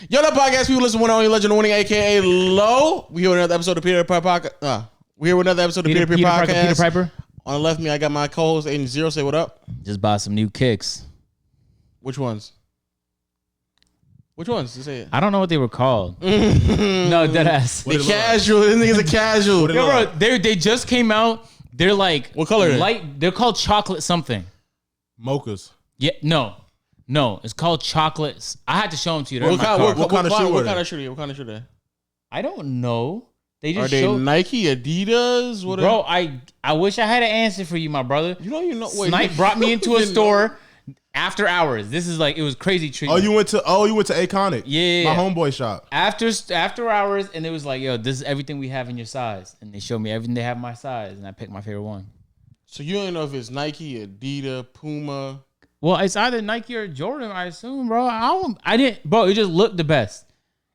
Yo, that podcast people listen to one only legend winning, aka Low. We here with another episode of Peter Piper Podcast. We here with another episode of Peter Piper Podcast. Peter Piper. On the left of me, I got my co-host Aiden Zero. Say what up. Just bought some new kicks. Which ones? Just say it. I don't know what they were called. No, deadass. The casual. This nigga's a casual. Yo, bro, they just came out. They're like what color? Light. They're called chocolate something. Mochas. Yeah, no, it's called chocolates. I had to show them to you. What kind of shoe? What kind of shoe? What kind of shoe? They? I don't know. They just are they Nike, Adidas? What? Bro, I wish I had an answer for you, my brother. You know. Wait, Snipe brought me into a store after hours. This is like it was crazy treatment. You went to Iconic. Yeah, my homeboy shop. After hours, and it was like, yo, this is everything we have in your size, and they showed me everything they have in my size, and I picked my favorite one. So you don't know if it's Nike, Adidas, Puma. Well, it's either Nike or Jordan, I assume, bro. I didn't, bro. It just looked the best,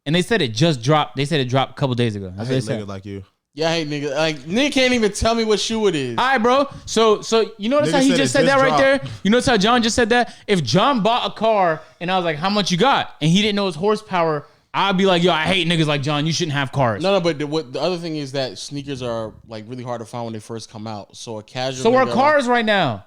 and they said it just dropped. They said it dropped a couple days ago. I hate niggas like you. Yeah, I hate niggas. Like nigga can't even tell me what shoe it is. All right, bro. So you notice how he just said that right there? You notice how John just said that? If John bought a car and I was like, how much you got? And he didn't know his horsepower, I'd be like, yo, I hate niggas like John. You shouldn't have cars. No, but the other thing is that sneakers are like really hard to find when they first come out. So a casual. So are cars right now.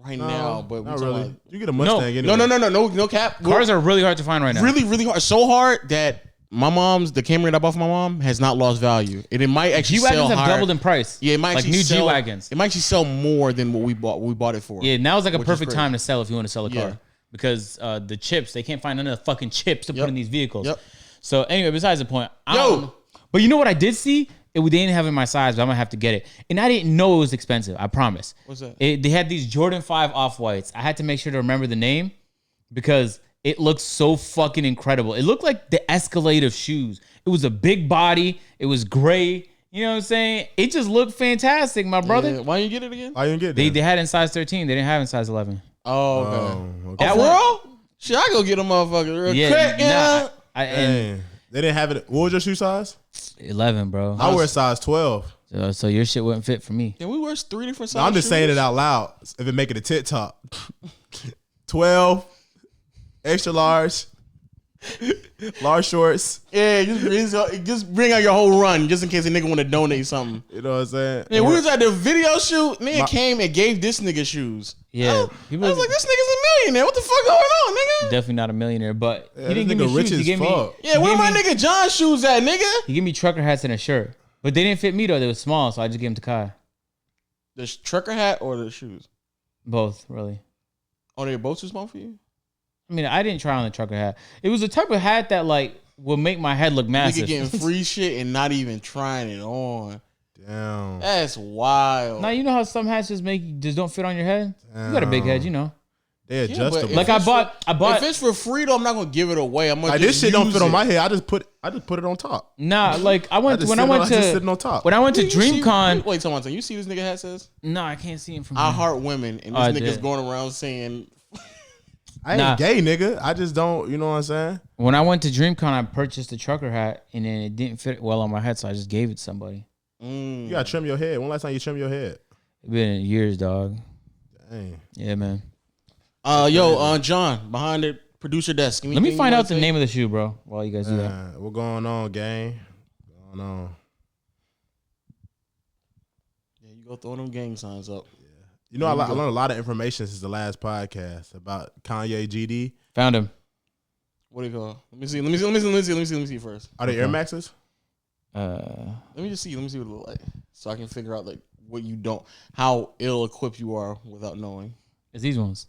Right now, but not really. You get a Mustang anyway. No cap. Cars are really hard to find right now. Really, really hard. So hard that my mom's, the Camry that I bought for my mom has not lost value. And it might actually sell G-Wagons have higher. doubled in price. Yeah, it might like actually new sell, G-Wagons. It might actually sell more than what we bought it for. Yeah, now is like a perfect time to sell if you want to sell a car. Because the chips, they can't find none of the fucking chips to put in these vehicles. Yep. So anyway, besides the point. But you know what I did see? They didn't have it in my size, but I'm gonna have to get it. And I didn't know it was expensive. I promise. What's that? They had these Jordan 5 Off-Whites. I had to make sure to remember the name because it looked so fucking incredible. It looked like the Escalade of shoes. It was a big body. It was gray. You know what I'm saying? It just looked fantastic, my brother. Yeah. Why you get it again? Why you didn't get it? They had it in size 13. They didn't have it in size 11. Oh, okay. That world? Shit, I go get a motherfucker real quick. And they didn't have it. What was your shoe size? 11, bro. I wear size 12. So your shit wouldn't fit for me. Yeah, we wear 3 different sizes. No, I'm just saying it out loud. If it make it a tit top. 12, extra large, large shorts. Yeah, just bring out your whole run just in case a nigga want to donate something. You know what I'm saying? Yeah, we was at the video shoot. Nigga came and gave this nigga shoes. Yeah, I was like, this nigga's a millionaire. What the fuck going on, nigga? Definitely not a millionaire, but Yeah, he didn't give me rich shoes. He gave me where my nigga John shoes at, nigga? He gave me trucker hats and a shirt, but they didn't fit me though. They were small, so I just gave them to Kai. The trucker hat or the shoes? Both, really. Oh, they're both too small for you? I mean, I didn't try on the trucker hat. It was the type of hat that like will make my head look massive. Nigga getting free shit and not even trying it on. Damn. That's wild. Now you know how some hats just don't fit on your head. You got a big head, you know. They adjustable. Like I bought. If it's for free though, I'm not gonna give it away. I'm gonna like this shit don't fit on my head. I just put it on top. Nah, like I went to sitting on top. When I went to DreamCon. Wait, someone say you see this nigga hat says? No, I can't see him from I here. heart women, and this nigga's going around saying. I ain't gay, nigga. I just don't, you know what I'm saying? When I went to DreamCon, I purchased a trucker hat, and then it didn't fit well on my head, so I just gave it to somebody. You gotta trim your head. When last time you trim your head? It's been years, dog. Dang. Yeah, man. John, behind the producer desk. Let me find out the name of the shoe, bro, while you guys do that. What's going on, gang? What's going on? Yeah, you go throw them gang signs up. You know, I learned a lot of information since the last podcast about Kanye GD. Found him. What do you call? Let me see first. Are they Air Maxes? Let me see what it look like, so I can figure out like how ill-equipped you are without knowing. It's these ones.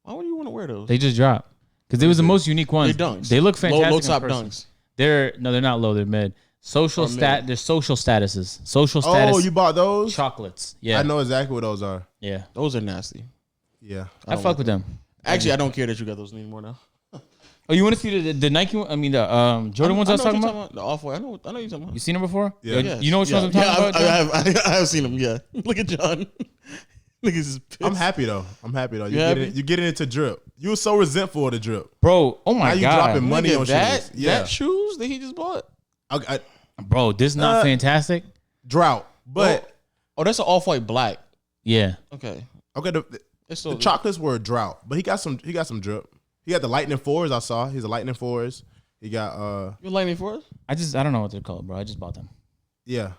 Why would you want to wear those? They just dropped because it was the most unique ones. They're dunks. They look fantastic. Low top dunks. They're not low. They're mid. They're social statuses. Social status. Oh, you bought those? Chocolates. Yeah. I know exactly what those are. Yeah. Those are nasty. Yeah. I fuck with them. Actually, I don't care that you got those anymore now. Oh, you want to see the Nike one? I mean, the Jordan ones I was talking about? The Off-White. I know you're talking about. You seen them before? Yeah. Yes. You know which ones I'm talking about? I have seen them, yeah. Look at John. Niggas is pissed. I'm happy though. You getting it to drip. You were so resentful of the drip. Bro, oh my now you God. dropping money on that, shoes. Yeah. That shoes that he just bought? Bro, this is not fantastic. Drought. But that's an Off-White black. Yeah. Okay. The chocolates were a drought, but he got some drip. He got the Lightning 4s. I saw. He's a Lightning 4s. He got You Lightning 4s? I don't know what they're called, bro. I just bought them. Yeah.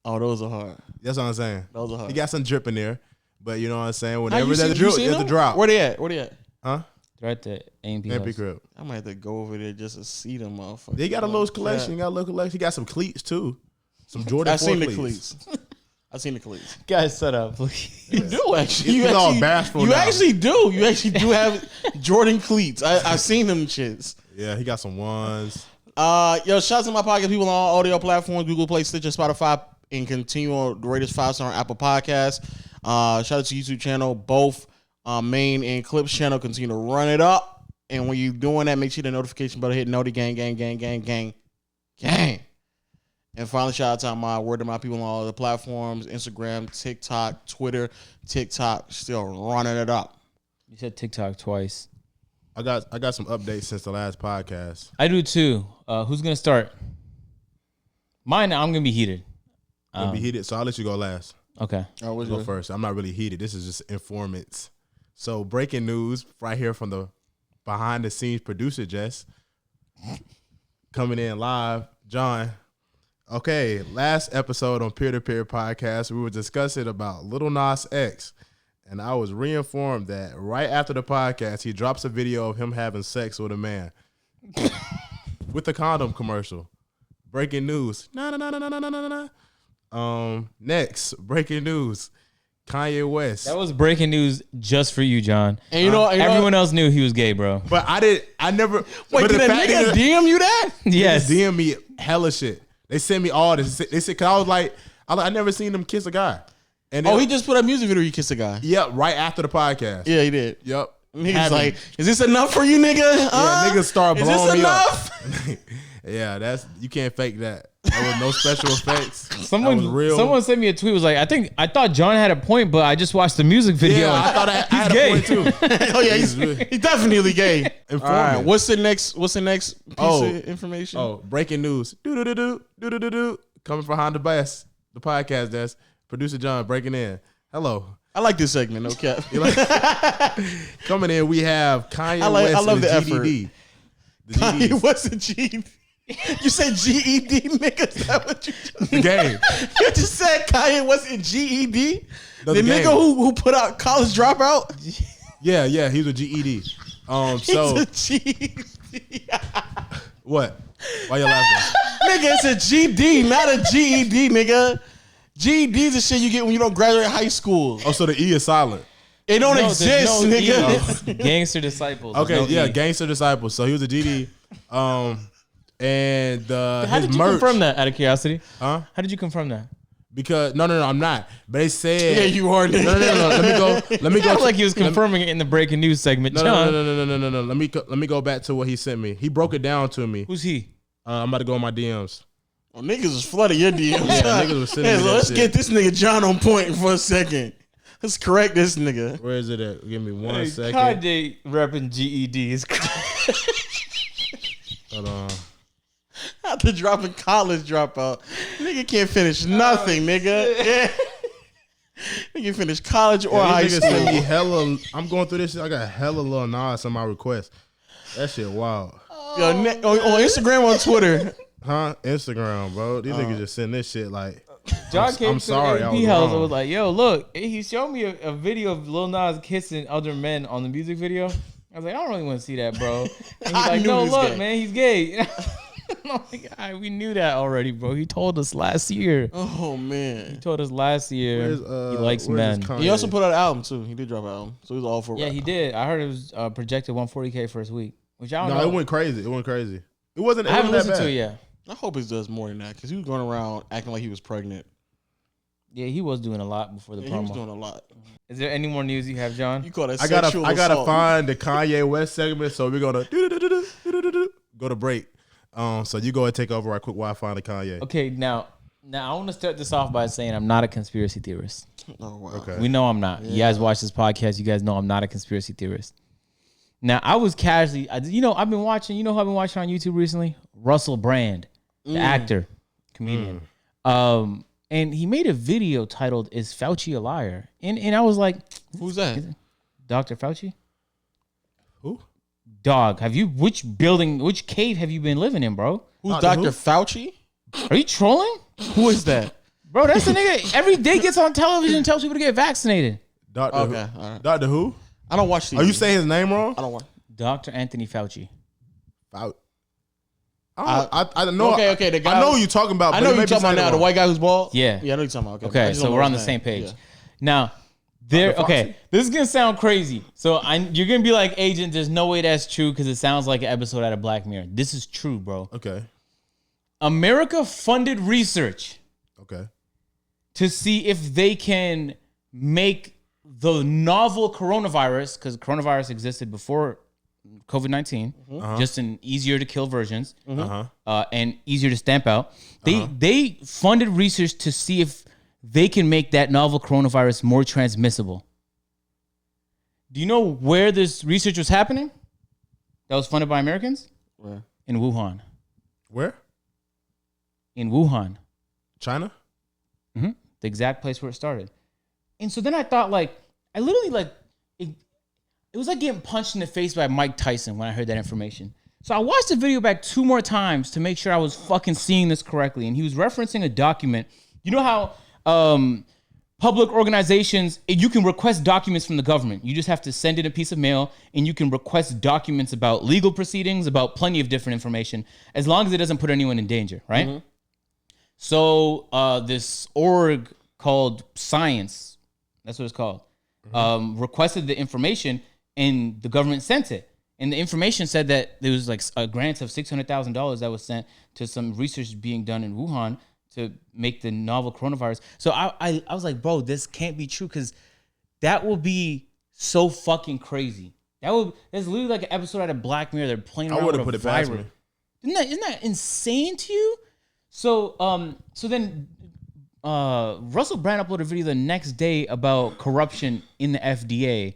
Oh, those are hard. That's what I'm saying. Those are hard. He got some drip in there, but you know what I'm saying. How Whenever you there's a you drip, seen there's a them? drop. Where they at? Where they at? Huh? They're at the AMP MP house. crib. I might have to go over there just to see them motherfuckers. They got a little collection. He got a little collection. He got some cleats too. Some Jordan 4 I seen the cleats. cleats. I seen the cleats. Guys, set up, please. You do actually. He's You all actually, bashful you now. actually do. You actually do have Jordan cleats. I seen them shits. Yeah, he got some ones. Yo, shout out to my podcast people on all audio platforms, Google Play, Stitcher, Spotify, and continue on the greatest 5-star on Apple Podcasts. Shout out to YouTube channel, both main and clips channel. Continue to run it up. And when you're doing that, make sure the notification bell hit Noti gang. And finally, shout out to my word to my people on all the platforms, Instagram, TikTok, Twitter, TikTok, still running it up. You said TikTok twice. I got some updates since the last podcast. I do too. Who's gonna start? Mine. I'm gonna be heated. Gonna be heated, so I'll let you go last. Okay. Oh, what's Go yours? first. I'm not really heated. This is just informants. So breaking news right here from the behind the scenes producer Jess coming in live. John. Okay, last episode on Peer to Peer Podcast, we were discussing about Lil Nas X, and I was reinformed that right after the podcast, he drops a video of him having sex with a man with the condom commercial. Breaking news. Next, breaking news. Kanye West. That was breaking news just for you, John. And you know, Everyone else knew he was gay, bro. But I never. Wait, but did a nigga DM you that? Yes. DM me hella shit. They sent me all this. They said, cause I was like, I never seen them kiss a guy. And Oh, he just put a music video. You kissed a guy. Yep, right after the podcast. Yeah, he did. Yep. Niggas like, is this enough for you, nigga? Yeah, niggas start Is blowing this me enough? up. Yeah, you can't fake that. There was no special effects. Someone that was real. Someone sent me a tweet. Was like, I thought John had a point, but I just watched the music video. Yeah, I thought I had gay. a point too. Oh yeah, he's definitely gay. All right, Informant. what's the next piece of information? Oh, breaking news. Do. Coming from behind the podcast desk. Producer John breaking in. Hello. I like this segment. No cap. Coming in, we have Kanye West I love and the GDD. The Kanye GDs. West and GED. You said GED, nigga. Is that what you just The game. You just said Kanye West and GED? No, the the nigga game. who put out College Dropout? Yeah, he was a GED. So He's a GED. what? Why you laughing? Nigga, it's a GD, not a GED, nigga. GED's the shit you get when you don't graduate high school. Oh, so the E is silent. It don't No, there's exist, no E. nigga. Gangster disciples. Okay, There's no yeah, E. Gangster Disciple. So he was a GD. And How his did you merch. confirm that? Out of curiosity, Huh? how did you confirm that? Because no, I'm not. But they said Yeah, you are, nigga. No. Let me go. Sounds like he was confirming it in the breaking news segment. No, John, no. Let me go back to what he sent me. He broke it down to me. who's he? I'm about to go on my DMs. Oh, niggas is flooding your DMs. Yeah, niggas was sending me that let's shit. get this nigga John on point for a second. Let's correct this nigga. Where is it at? Give me one Hey, second. Kanye repping GED is Hold on. After dropping College Dropout, nigga can't finish nothing, nigga. Yeah. Nigga finish college or Yeah, high these niggas sent me school. hella. I'm going through this shit. I got hella Lil Nas on my request. That shit wild. Yo, on Instagram, on Twitter. Huh? Instagram, bro. These niggas just send this shit like. John came I'm to sorry, the I AP was house wrong. and was like, "Yo, look, he showed me a video of Lil Nas kissing other men on the music video." I was like, "I don't really want to see that, bro." And he's I like, knew "No, he was look, gay." man, he's gay." I'm like, "All right, we knew that already, bro. He told us last year. Oh He man. told us last year Where's, he likes where's men." Kanye? He also put out an album too. He did drop an album, so he was all for. Yeah, he did. I heard it was projected 140K first week, which I don't No, know. it went crazy. It went crazy. It wasn't. I haven't wasn't that listened to bad. it yet. I hope he does more than that because he was going around acting like he was pregnant. Yeah, he was doing a lot before the Yeah, he was promo. doing a lot. Is there any more news you have, John? You call that I sexual gotta assault. find the Kanye West segment, so we're gonna go to break. So you go ahead and take over right quick while I find the Kanye. Okay, now I want to start this off by saying I'm not a conspiracy theorist. Oh wow. Okay. We know I'm not. You guys watch this podcast. You guys know I'm not a conspiracy theorist. Now, I was casually, I've been watching, who I've been watching on YouTube recently? Russell Brand, the actor, comedian. And he made a video titled, "Is Fauci a Liar?" And I was like, Who's that? Dr. Fauci? Who? dog, which cave have you been living in, bro? Who's Dr. Dr. Fauci? Are you trolling? Who is that? Bro, that's the nigga every day gets on television and tells people to get vaccinated. Doctor Okay, Who? all right. Doctor Who? I don't watch TV. Are you saying his name wrong? I don't watch. Dr. Anthony Fauci. I know. Okay, the guy- I know who you're talking about. I but know it who may you're be talking about saying now. it The wrong. white guy who's bald? Yeah. Yeah, I know you're talking about. Okay, I Okay, just so don't know we're on his the same name. page. Yeah. Now, there. Dr. Okay, Fauci. this is gonna sound crazy. So you're gonna be like, Agent, there's no way that's true because it sounds like an episode out of Black Mirror. This is true, bro. Okay. America funded research Okay. to see if they can make the novel coronavirus, because coronavirus existed before COVID-19, just in easier to kill versions and easier to stamp out. They funded research to see if they can make that novel coronavirus more transmissible. Do you know where this research was happening? That was funded by Americans? Where? In Wuhan. Where? In Wuhan. China? The exact place where it started. And so then I thought, I literally, it was like getting punched in the face by Mike Tyson when I heard that information. So I watched the video back 2 more times to make sure I was fucking seeing this correctly. And he was referencing a document. You know how public organizations, you can request documents from the government. You just have to send in a piece of mail and you can request documents about legal proceedings, about plenty of different information, as long as it doesn't put anyone in danger, right? Mm-hmm. So this org called Science, that's what it's called, requested the information and the government sent it. And the information said that there was a grant of $600,000 that was sent to some research being done in Wuhan to make the novel coronavirus. So I was like, bro, this can't be true because that will be so fucking crazy. That's literally like an episode out of Black Mirror. They're playing around with a put it past virus. me. Isn't that insane to you? So then Russell Brand uploaded a video the next day about corruption in the FDA,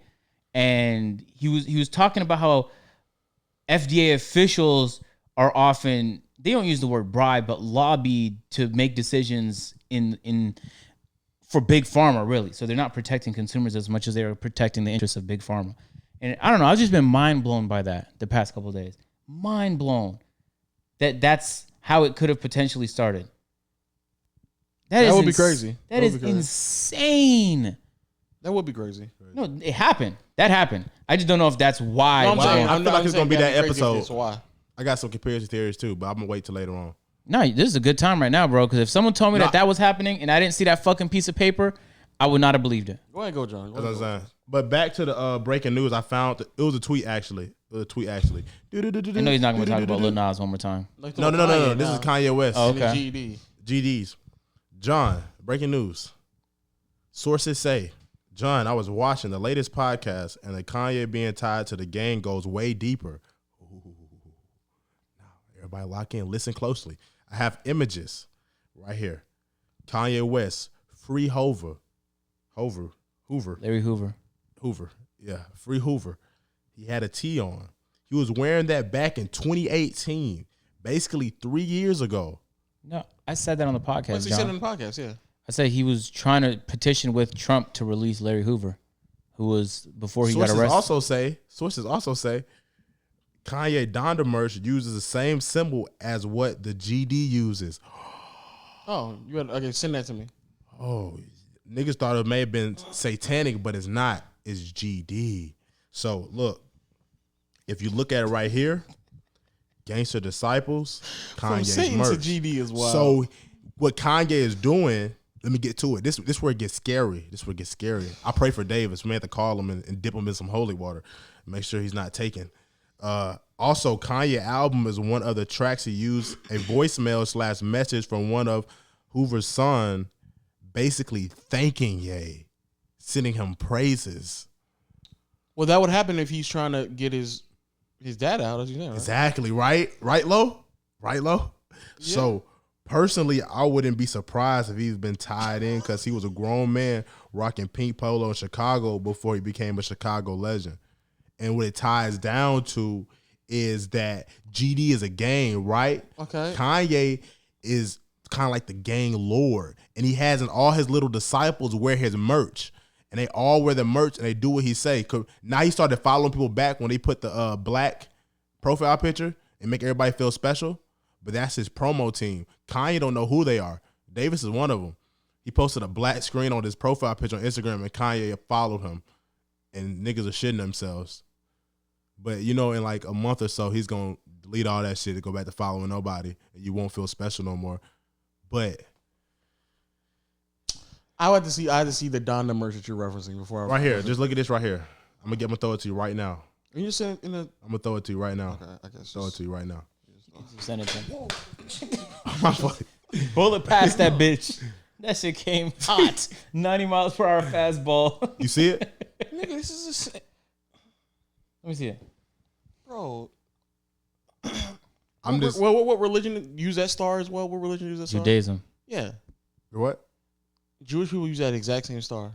and he was talking about how FDA officials are often, they don't use the word bribe, but lobbied to make decisions for big pharma, really. So they're not protecting consumers as much as they are protecting the interests of big pharma. And I don't know, I've just been mind blown by that the past couple of days. Mind blown that's how it could have potentially started. That would be crazy. That is insane. That would be crazy. No, it happened. That happened. I just don't know if that's why. No, I'm saying, I feel like it's gonna be that episode. So why? I got some conspiracy theories too, but I'm gonna wait till later on. No, this is a good time right now, bro. Because if someone told me that was happening and I didn't see that fucking piece of paper, I would not have believed it. Go ahead, go, John. That's what I'm saying. But back to the breaking news, I found it was a tweet actually. I know he's not going to talk about Lil Nas one more time. No. This is Kanye West. Oh, okay. GDs. John, breaking news. Sources say, John, I was watching the latest podcast and the Kanye being tied to the gang goes way deeper. Ooh. Now, everybody lock in, listen closely. I have images right here. Kanye West, free Hoover. Larry Hoover. Yeah, free Hoover. He had a tee on. He was wearing that back in 2018, basically 3 years ago. No, I said that on the podcast. What's he said on the podcast? Yeah. I said he was trying to petition with Trump to release Larry Hoover, who was before he got arrested. Sources also say Kanye Donda merch uses the same symbol as what the GD uses. Oh, you got okay? Send that to me. Oh, niggas thought it may have been satanic, but it's not. It's GD. So look, if you look at it right here, Gangster Disciples, Kanye's Satan merch. to GD as well. So what Kanye is doing, let me get to it. This where it gets scary. I pray for Davis. We may have to call him and dip him in some holy water. Make sure he's not taken. Also, Kanye album is one of the tracks he used a voicemail / message from one of Hoover's son, basically thanking Ye, sending him praises. Well, that would happen if he's trying to get his dad out, as you know. Right? Exactly, right, Lo? Yeah. So personally, I wouldn't be surprised if he's been tied in because he was a grown man rocking pink polo in Chicago before he became a Chicago legend. And what it ties down to is that GD is a gang, right? Okay. Kanye is kind of like the gang lord, and he has all his little disciples wear his merch, and they all wear the merch and they do what he say. Now he started following people back when they put the black profile picture and make everybody feel special, but that's his promo team. Kanye don't know who they are. Davis is one of them. He posted a black screen on his profile picture on Instagram, and Kanye followed him, and niggas are shitting themselves. But, you know, in like a month or so, he's going to delete all that shit and go back to following nobody, and you won't feel special no more. But I had to see the Donda merch that you're referencing before. Right here. Just look at this right here. I'm going to throw it to you right now. You just sent in the. I'm going to throw it to you right now. Okay, I guess. Throw it to you right now. Send it to him. My fault. Bullet past that bitch. That shit came hot. 90 miles per hour fastball. You see it? Nigga, this is a. Let me see it. Bro. I'm just. What religion use that star as well? What religion use that star? Judaism. Yeah. What? Jewish people use that exact same star.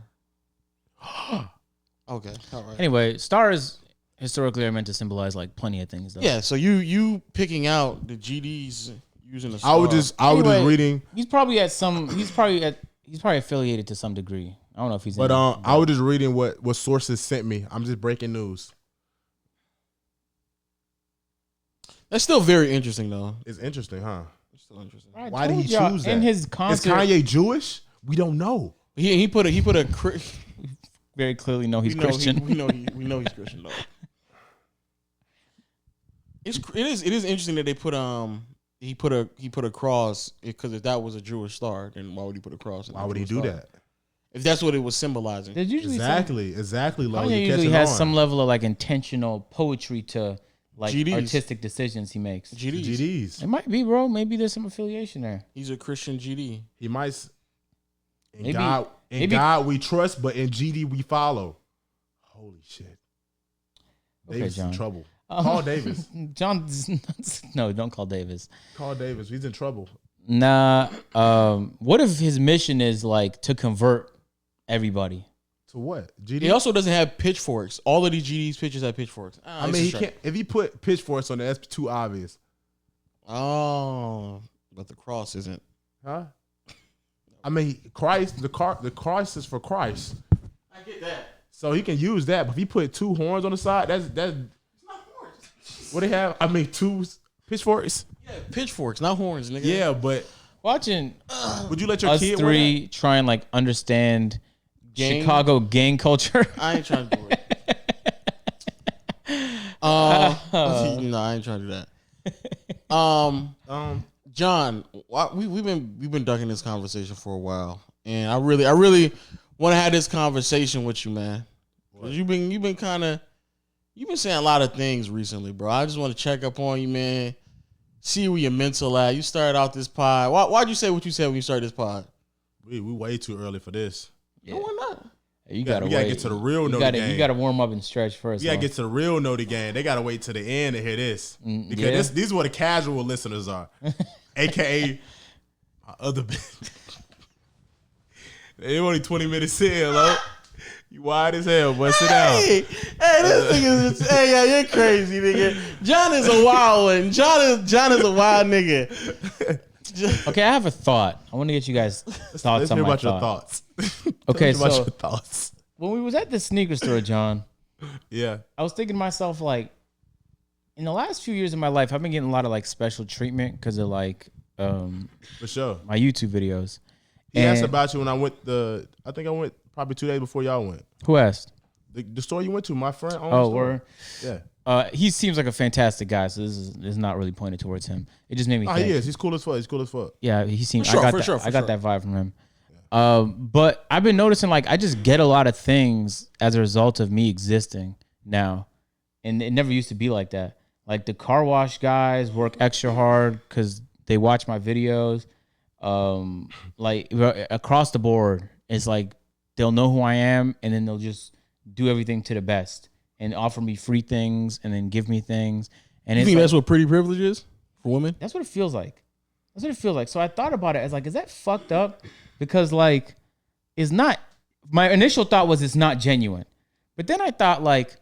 Okay. All right. Anyway, stars historically are meant to symbolize like plenty of things, though. Yeah, so you picking out the GDs using a star. I was just reading. He's probably affiliated to some degree. I don't know if he's. But I was just reading what sources sent me. I'm just breaking news. That's still very interesting, though. It's interesting, huh? It's still interesting. Why did he choose that? In his concert, Is Kanye Jewish? We don't know. He put a very clearly know he's Christian. We know he's Christian though. It is interesting that they put he put a cross, because if that was a Jewish star, then why would he put a cross? Why would he do that? If that's what it was symbolizing. There's usually exactly. Like, Kanye usually has some level of like intentional poetry to like GDs. Artistic decisions he makes. GDs. It might be, bro. Maybe there's some affiliation there. He's a Christian GD. He might. In Maybe, God we trust, but in GD we follow. Holy shit. Okay, Davis John. in trouble. Call Davis. John, no, don't call Davis. Call Davis. He's in trouble. Nah. What if his mission is like to convert everybody? To what? GD? He also doesn't have pitchforks. All of these GD's pictures have pitchforks. I mean, he can't. If he put pitchforks on there, that's too obvious. Oh, but the cross isn't. Huh? I mean, Christ. The cross is for Christ. I get that. So he can use that. But if he put two horns on the side, that's. It's not horns. What they have? I mean, two pitchforks. Yeah, pitchforks, not horns, nigga. Yeah, but Watching would you let your us kid three try and like understand Chicago gang culture? I ain't trying to do it. No, I ain't trying to do that. John, we've been ducking this conversation for a while, and I really want to have this conversation with you, man. You've been saying a lot of things recently, bro. I just want to check up on you, man. See where your mental at. You started out this pod. Why'd you say what you said when you started this pod? We way too early for this. Yeah. No, we're not. You gotta get to the real note of the game. You gotta warm up and stretch first. You gotta get to the real note of the game. They gotta wait to the end to hear this. Because these are what the casual listeners are. AKA my other bitch. They only 20 minutes in, low. You wide as hell, boy. Sit down. Hey, this nigga is you're crazy, nigga. John is a wild one. John is a wild nigga. Okay, I have a thought. I want to get you guys' thoughts Let's on hear my about your thought. thoughts. Okay, Tell me about so your thoughts. when we was at the sneaker store, John, Yeah. I was thinking to myself, like, in the last few years of my life, I've been getting a lot of like special treatment because of like For sure. my YouTube videos. He asked about you when I went I think I went probably 2 days before y'all went. Who asked? The store you went to, my friend. Oh, word. Yeah. He seems like a fantastic guy, so this is not really pointed towards him. It just made me think. He is. He's cool as fuck. Yeah, he seems. For I sure, got that vibe from him. But I've been noticing like I just get a lot of things as a result of me existing now, and it never used to be like that. Like the car wash guys work extra hard because they watch my videos. Like across the board, it's like they'll know who I am, and then they'll just do everything to the best and offer me free things and then give me things. And You it's think like, that's what pretty privilege is for women? that's what it feels like. That's what it feels like. So I thought about it as like, is that fucked up? Because like, it's not. My initial thought was it's not genuine, but then I thought like,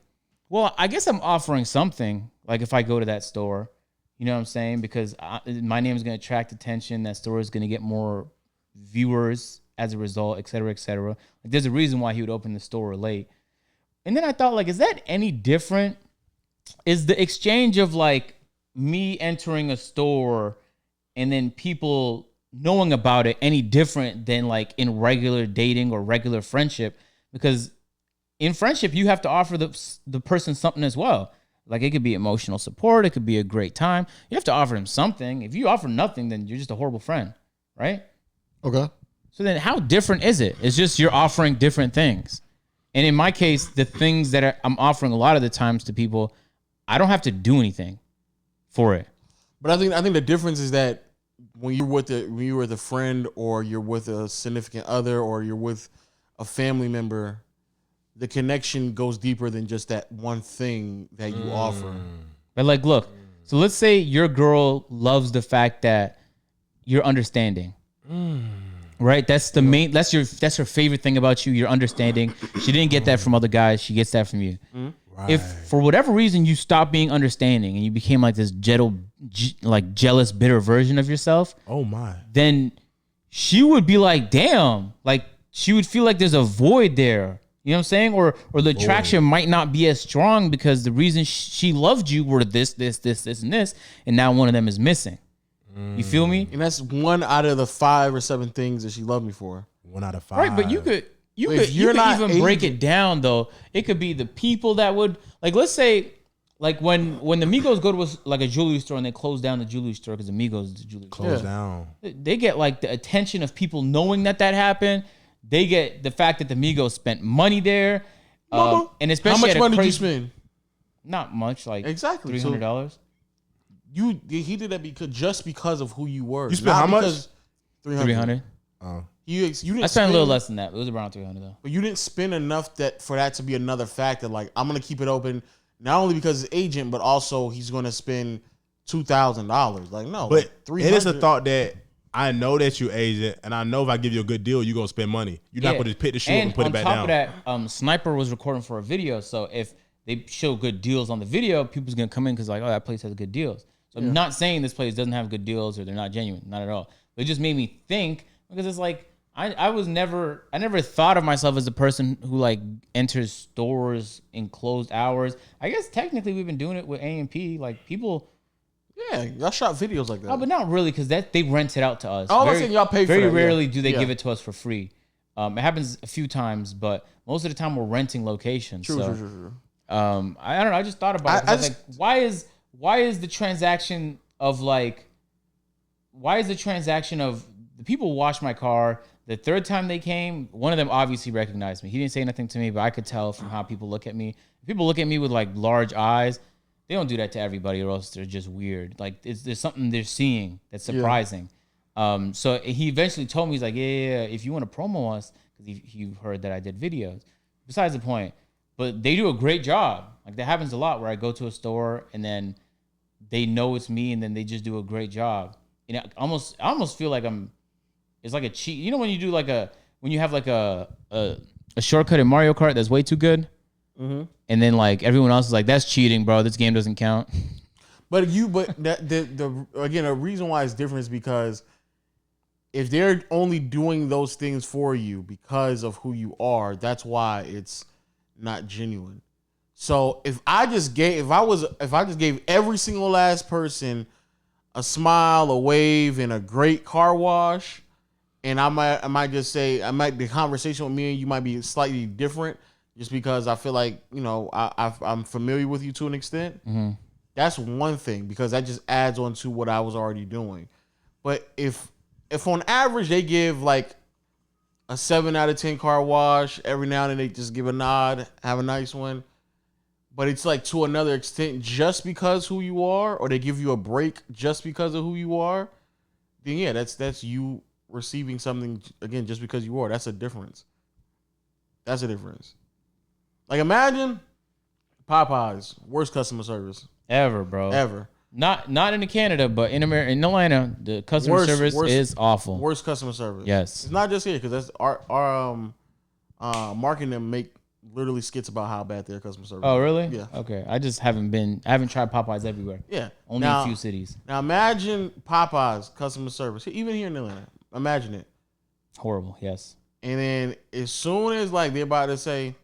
well, I guess I'm offering something. Like if I go to that store, you know what I'm saying? Because my name is going to attract attention. That store is going to get more viewers as a result, et cetera, et cetera. Like there's a reason why he would open the store late. And then I thought like, is that any different is the exchange of like me entering a store and then people knowing about it any different than like in regular dating or regular friendship? Because in friendship, you have to offer the person something as well. Like it could be emotional support. It could be a great time. You have to offer them something. If you offer nothing, then you're just a horrible friend, right? Okay. So then how different is it? It's just you're offering different things. And in my case, the things that I'm offering a lot of the times to people, I don't have to do anything for it. But I think the difference is that when you're with a friend or you're with a significant other or you're with a family member, the connection goes deeper than just that one thing that you offer. But like, look, so let's say your girl loves the fact that you're understanding. Right? That's the main, that's her favorite thing about you. You're understanding. She didn't get that from other guys. She gets that from you. Right. If for whatever reason you stop being understanding and you became like this jealous, bitter version of yourself. Oh my. Then she would be like, damn, like she would feel like there's a void there. You know what I'm saying? Or the attraction might not be as strong because the reason she loved you were this, and this, and now one of them is missing. You feel me? And that's one out of the 5 or 7 things that she loved me for. 1 out of 5. Right, but you could even break it down though. It could be the people that would like. Let's say, like when the Migos go to like a jewelry store and they close down the jewelry store because the Migos is the jewelry store. Close down. They get like the attention of people knowing that happened. They get the fact that the Migos spent money there, and especially how much money did you spend? Not much, like exactly $300. He did that because of who you were. You spent how much? 300. Oh, you didn't. I spent a little less than that. It was around 300 though. But you didn't spend enough for that to be another factor. Like I'm gonna keep it open, not only because it's agent, but also he's gonna spend $2,000. Like no, but like it is a thought that I know that you agent, and I know if I give you a good deal, you're gonna spend money. You're not gonna just pick the shoe up and put it back down. And on top of that, Sniper was recording for a video, so if they show good deals on the video, people's gonna come in because like, oh, that place has good deals. So I'm not saying this place doesn't have good deals or they're not genuine, not at all. But it just made me think because it's like I never thought of myself as a person who like enters stores in closed hours. I guess technically we've been doing it with A&P, like people. Yeah, y'all shot videos like that. Oh, but not really, because they rent it out to us. I'm saying y'all pay for that. Very rarely do they give it to us for free. It happens a few times, but most of the time we're renting locations. True. I don't know. I just thought about it. I was like, why is the transaction of the people wash my car? The third time they came, one of them obviously recognized me. He didn't say nothing to me, but I could tell from how people look at me. If people look at me with like large eyes, they don't do that to everybody, or else they're just weird. Like there's something they're seeing that's surprising. Yeah. So he eventually told me, he's like, yeah, if you want to promo us, because he heard that I did videos. Besides the point, but they do a great job. Like that happens a lot where I go to a store and then they know it's me, and then they just do a great job. And I almost feel like it's like a cheat. You know when you do when you have like a shortcut in Mario Kart that's way too good. Mm-hmm. And then like everyone else is like, that's cheating, bro. This game doesn't count. But again, a reason why it's different is because if they're only doing those things for you because of who you are, that's why it's not genuine. So if I just gave every single last person a smile, a wave, and a great car wash, and I might just say the conversation with me and you might be slightly different. Just because I feel like, I'm familiar with you to an extent. Mm-hmm. That's one thing, because that just adds on to what I was already doing. But if on average they give like a 7 out of 10 car wash, every now and then they just give a nod, have a nice one. But it's like to another extent just because who you are, or they give you a break just because of who you are, then yeah, that's you receiving something again just because you are. That's a difference. Like imagine Popeyes, worst customer service ever, bro. Ever. Not in Canada, but in America, in Atlanta, the customer service is awful. Worst customer service. Yes. It's not just here, because that's our marketing them make literally skits about how bad their customer service. Oh, really? Yeah. Okay. I haven't tried Popeyes everywhere. Yeah. Only a few cities. Now imagine Popeyes customer service, even here in Atlanta. Imagine it. Horrible. Yes. And then as soon as like they're about to say,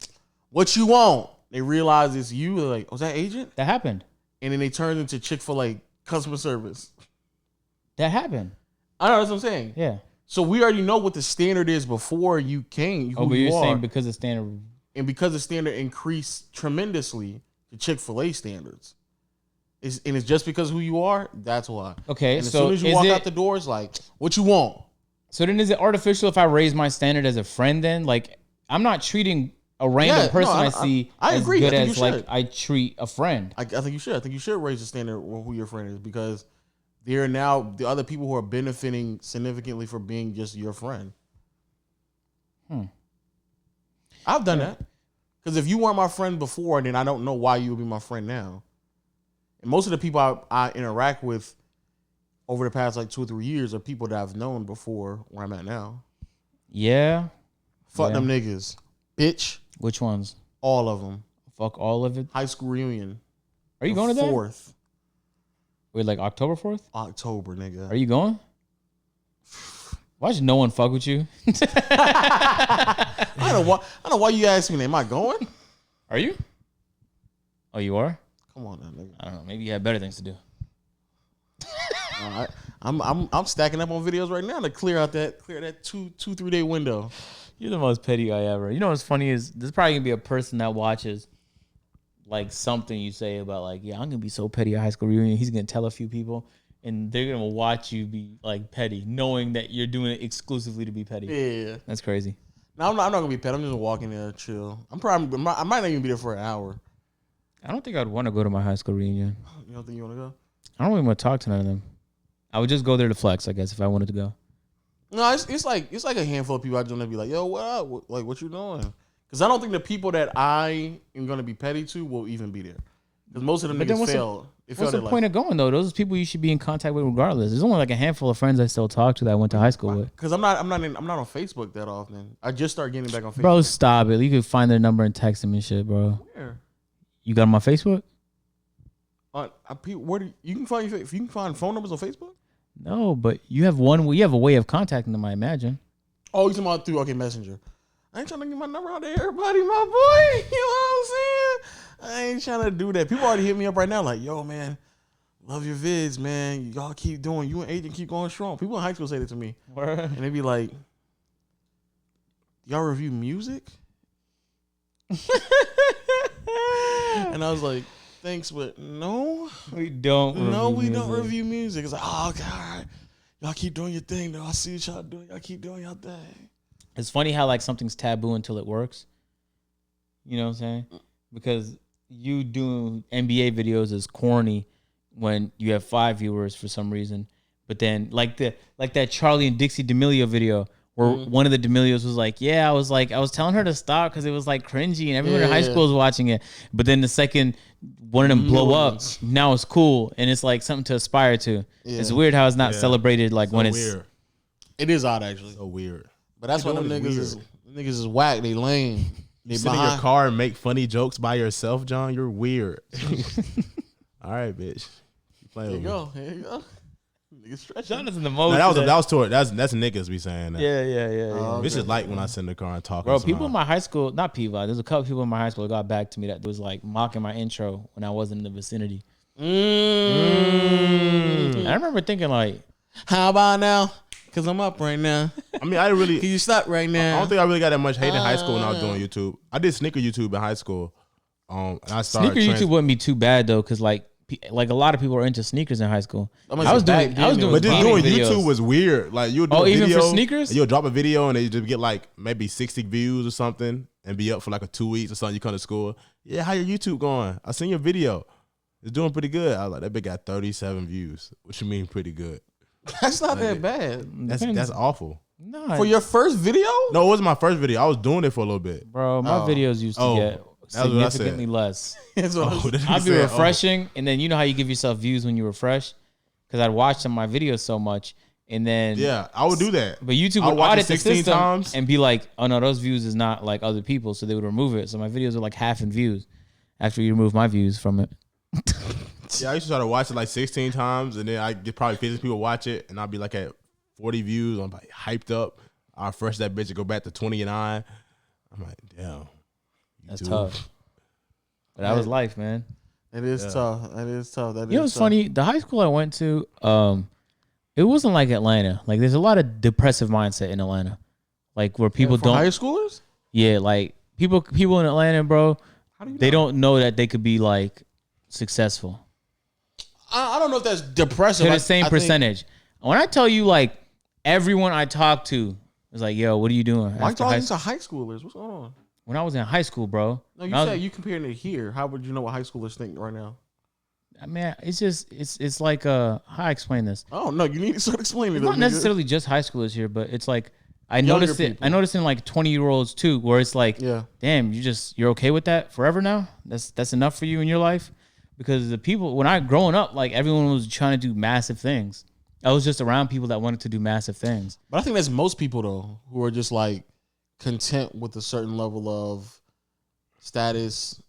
what you want? They realize it's you. They're like, was that agent? That happened. And then they turn into Chick-fil-A customer service. That happened. I know, that's what I'm saying. Yeah. So we already know what the standard is before you came. Oh, but you're saying because the standard. And because the standard increased tremendously, the Chick-fil-A standards. And it's just because of who you are, that's why. Okay, and as so soon as you walk out the door, it's like, what you want? So then is it artificial if I raise my standard as a friend then? Like, I'm not treating a random person I see I as agree. good I think as you like should. I treat a friend. I think you should. I think you should raise the standard of who your friend is, because there are now the other people who are benefiting significantly for being just your friend. I've done that. Because if you weren't my friend before, then I don't know why you would be my friend now. And most of the people I interact with over the past like 2 or 3 years are people that I've known before where I'm at now. Yeah. Fuck them niggas. Bitch. Which ones? All of them. Fuck all of it. High school reunion. Are you going to that? 4th. Wait, like October 4th? October, nigga. Are you going? Why should no one fuck with you? I don't know why you asked me that. Am I going? Are you? Oh, you are? Come on now, nigga. I don't know. Maybe you have better things to do. I'm stacking up on videos right now to clear that 2-3 day window. You're the most petty guy ever. You know what's funny is there's probably gonna be a person that watches like something you say about like, yeah, I'm gonna be so petty at high school reunion. He's gonna tell a few people, and they're gonna watch you be like petty, knowing that you're doing it exclusively to be petty. Yeah, that's crazy. No, I'm not gonna be petty. I'm just walking there, chill. I might not even be there for an hour. I don't think I'd want to go to my high school reunion. You don't think you want to go? I don't really want to talk to none of them. I would just go there to flex, I guess, if I wanted to go. No, it's like a handful of people I just want to be like, yo, what up? Like, what you doing? Because I don't think the people that I am gonna be petty to will even be there. Because most of them niggas failed. What's the point of going though? Those are people you should be in contact with regardless. There's only like a handful of friends I still talk to that I went to high school with. Because I'm not on Facebook that often. I just started getting back on Facebook. Bro, stop it. You could find their number and text them and shit, bro. Where? You got them on Facebook? Where do you can find phone numbers on Facebook? No, but you have a way of contacting them, I imagine. Oh, you talking about through Messenger? I ain't trying to get my number out to everybody, my boy. You know what I'm saying? I ain't trying to do that. People already hit me up right now, like, yo, man, love your vids, man. Y'all keep doing. You and Agent keep going strong. People in high school say that to me, and they be like, y'all review music? And I was like, thanks, but no, we don't. We don't review music. It's like, oh god, y'all keep doing your thing though. I see what y'all doing. Y'all keep doing your thing. It's funny how like something's taboo until it works. You know what I'm saying? Because you doing NBA videos is corny when you have 5 viewers for some reason. But then like that Charlie and Dixie D'Amelio video where one of the D'Amelios was like, yeah, I was telling her to stop because it was like cringy and everyone in high school was watching it. But then the second one of them blow up, now it's cool and it's like something to aspire to. Yeah. It's weird how it's not celebrated like so when it's weird. It is odd actually. So weird. But that's why them niggas is whack. They lame. You sit in your car and make funny jokes by yourself, John. You're weird. All right, bitch. You playing Here you go. Niggas stretching. Jonathan the most. No, that was toward that's niggas be saying that. Yeah. Bitch is like when I sit in the car and talk. Bro, people in my high school, not people. There's a couple people in my high school that got back to me that was like mocking my intro when I wasn't in the vicinity. I remember thinking like, how about now? Because I'm up right now. I mean, I didn't really. Can you stop right now? I don't think I really got that much hate in high school when I was doing YouTube. I did sneaker YouTube in high school. And I started sneaker YouTube wouldn't be too bad though, because like a lot of people are into sneakers in high school. I was doing but just doing YouTube was weird. Like you would do a video, even for sneakers, you'll drop a video and they just get like maybe 60 views or something, and be up for like 2 weeks or something. You come to school, yeah, how your YouTube going? I seen your video, it's doing pretty good. I was like, that bitch got 37 views. What you mean pretty good? That's not that bad. That's awful. No, for your first video? No, it wasn't my first video. I was doing it for a little bit, bro. My videos used to get significantly less. I'd be refreshing, and then you know how you give yourself views when you refresh, because I'd watch some of my videos so much, and then I would do that. But YouTube would audit the system and be like, oh no, those views is not like other people, so they would remove it. So my videos are like half in views after you remove my views from it. Yeah, I used to try to watch it like 16 times, and then I get probably 50 people watch it, and I'll be like at 40 views. I'm like hyped up. I refresh that bitch and go back to 29. I'm like, damn, that's tough. But that was life, man. It is tough. That is tough. You know what's funny? The high school I went to, it wasn't like Atlanta. Like, there's a lot of depressive mindset in Atlanta, like where people for don't. high schoolers? Yeah, like people in Atlanta, bro. They don't know that they could be like successful. I don't know if that's depressive. To the same percentage. When I tell you, like, everyone I talk to is like, "Yo, what are you doing?" Why are you talking to high schoolers? What's going on? When I was in high school, bro. No, you said you comparing it here. How would you know what high schoolers think right now? I mean, it's like how I explain this. Oh no, you need to start explaining. It's not necessarily just high schoolers here, but it's like I noticed it. I noticed in like 20-year-olds too, where it's like, damn, you're okay with that forever now. That's enough for you in your life, because the people when I growing up, like everyone was trying to do massive things. I was just around people that wanted to do massive things. But I think that's most people though, who are just like content with a certain level of status,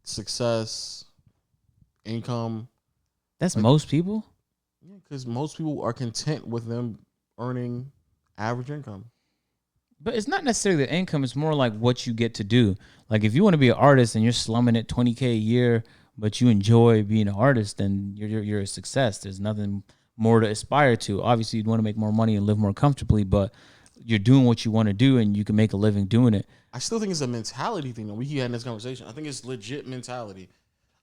success, income. That's like, most people? Yeah, because most people are content with them earning average income. But it's not necessarily the income. It's more like what you get to do. Like if you want to be an artist and you're slumming at $20K a year, but you enjoy being an artist, then you're a success. There's nothing more to aspire to. Obviously, you'd want to make more money and live more comfortably, but you're doing what you want to do and you can make a living doing it. I still think it's a mentality thing. We keep having this conversation. I think it's legit mentality.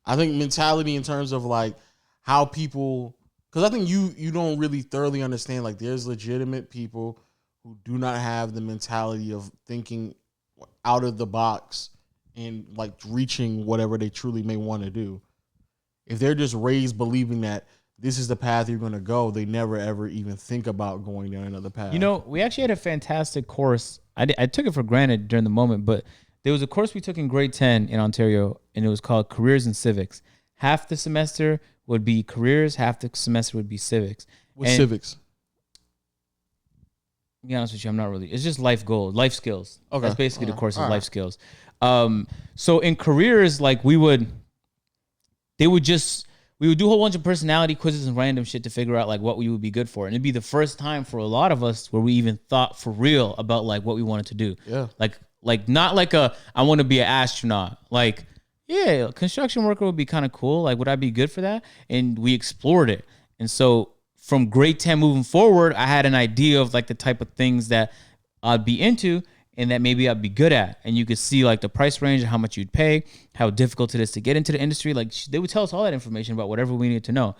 I think mentality in terms of like how people, because I think you don't really thoroughly understand, like there's legitimate people who do not have the mentality of thinking out of the box and like reaching whatever they truly may want to do. If they're just raised believing that this is the path you're going to go, they never ever even think about going down another path. You know, we actually had a fantastic course. I took it for granted during the moment, but there was a course we took in grade 10 in Ontario, and it was called Careers in Civics. Half the semester would be careers, half the semester would be civics. What's civics? To be honest with you, I'm not really. It's just life goals, life skills. Okay. That's basically the course of life skills. So in careers, like we would do a whole bunch of personality quizzes and random shit to figure out like what we would be good for. And it'd be the first time for a lot of us where we even thought for real about like what we wanted to do. Yeah. Like not like I want to be an astronaut. Like, yeah, construction worker would be kind of cool. Like, would I be good for that? And we explored it. And so from grade 10 moving forward, I had an idea of like the type of things that I'd be into and that maybe I'd be good at. And you could see like the price range and how much you'd pay, how difficult it is to get into the industry. Like they would tell us all that information about whatever we needed to know.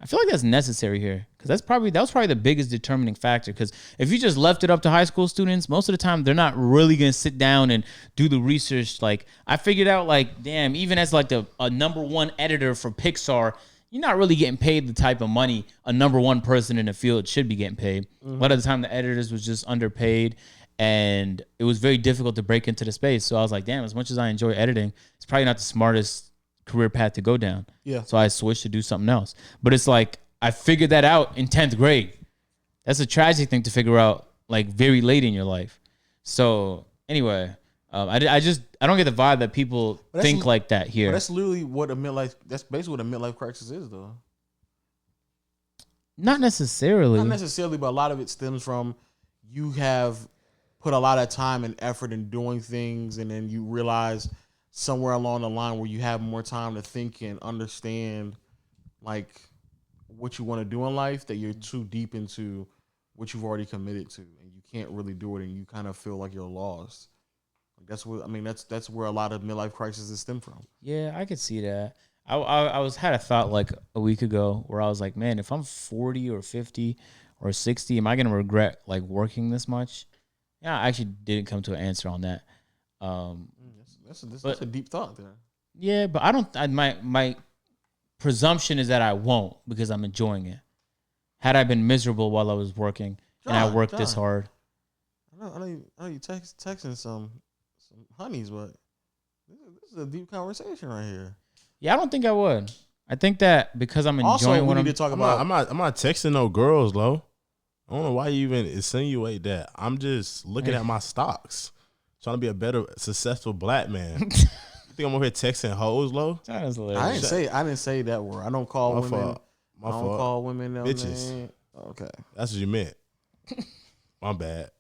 I feel like that's necessary here because that was probably the biggest determining factor. Because if you just left it up to high school students, most of the time they're not really going to sit down and do the research. Like I figured out like, damn, even as like a number one editor for Pixar, you're not really getting paid the type of money a number one person in the field should be getting paid. A lot of the time the editors was just underpaid. And it was very difficult to break into the space. So I was like, damn, as much as I enjoy editing, it's probably not the smartest career path to go down. Yeah. So I switched to do something else. But it's like, I figured that out in 10th grade. That's a tragic thing to figure out like very late in your life. So anyway, I don't get the vibe that people think like that here. That's literally what that's basically what a midlife crisis is though. Not necessarily. Not necessarily, but a lot of it stems from you have put a lot of time and effort in doing things, and then you realize somewhere along the line where you have more time to think and understand like what you want to do in life, that you're too deep into what you've already committed to and you can't really do it, and you kind of feel like you're lost. Like that's where a lot of midlife crises stem from. Yeah, I could see that. I had a thought like a week ago where I was like, man, if I'm 40 or 50 or 60, am I going to regret like working this much? Yeah, I actually didn't come to an answer on that. That's a deep thought there. Yeah, but my presumption is that I won't because I'm enjoying it. Had I been miserable while I was working and I worked this hard. I know you texting some honeys, but this is a deep conversation right here. Yeah, I don't think I would. I think that because I'm enjoying what I'm talking about. I'm not texting no girls, Lo. I don't know why you even insinuate that. I'm just looking at my stocks, trying to be a better, successful black man. You think I'm over here texting hoes, Lo? I didn't say that word. I don't call women. I don't call women bitches. Okay, that's what you meant. My bad.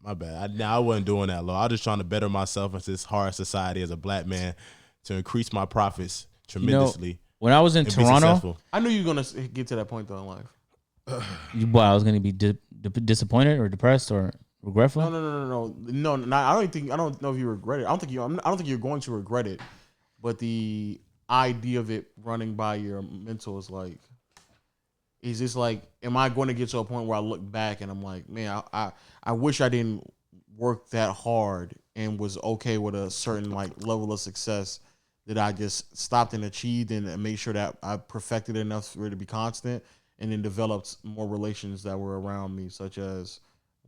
I wasn't doing that, Lo. I was just trying to better myself in this hard society as a black man to increase my profits tremendously. When I was in and be Toronto, successful. I knew you were gonna get to that point though in life. I was going to be disappointed or depressed or regretful. No. I don't know if you regret it. I don't think you're going to regret it. But the idea of it running by your mental is like, is this like, am I going to get to a point where I look back and I'm like, man, I wish I didn't work that hard and was okay with a certain like level of success that I just stopped and achieved and made sure that I perfected enough for it to be constant, and then developed more relations that were around me, such as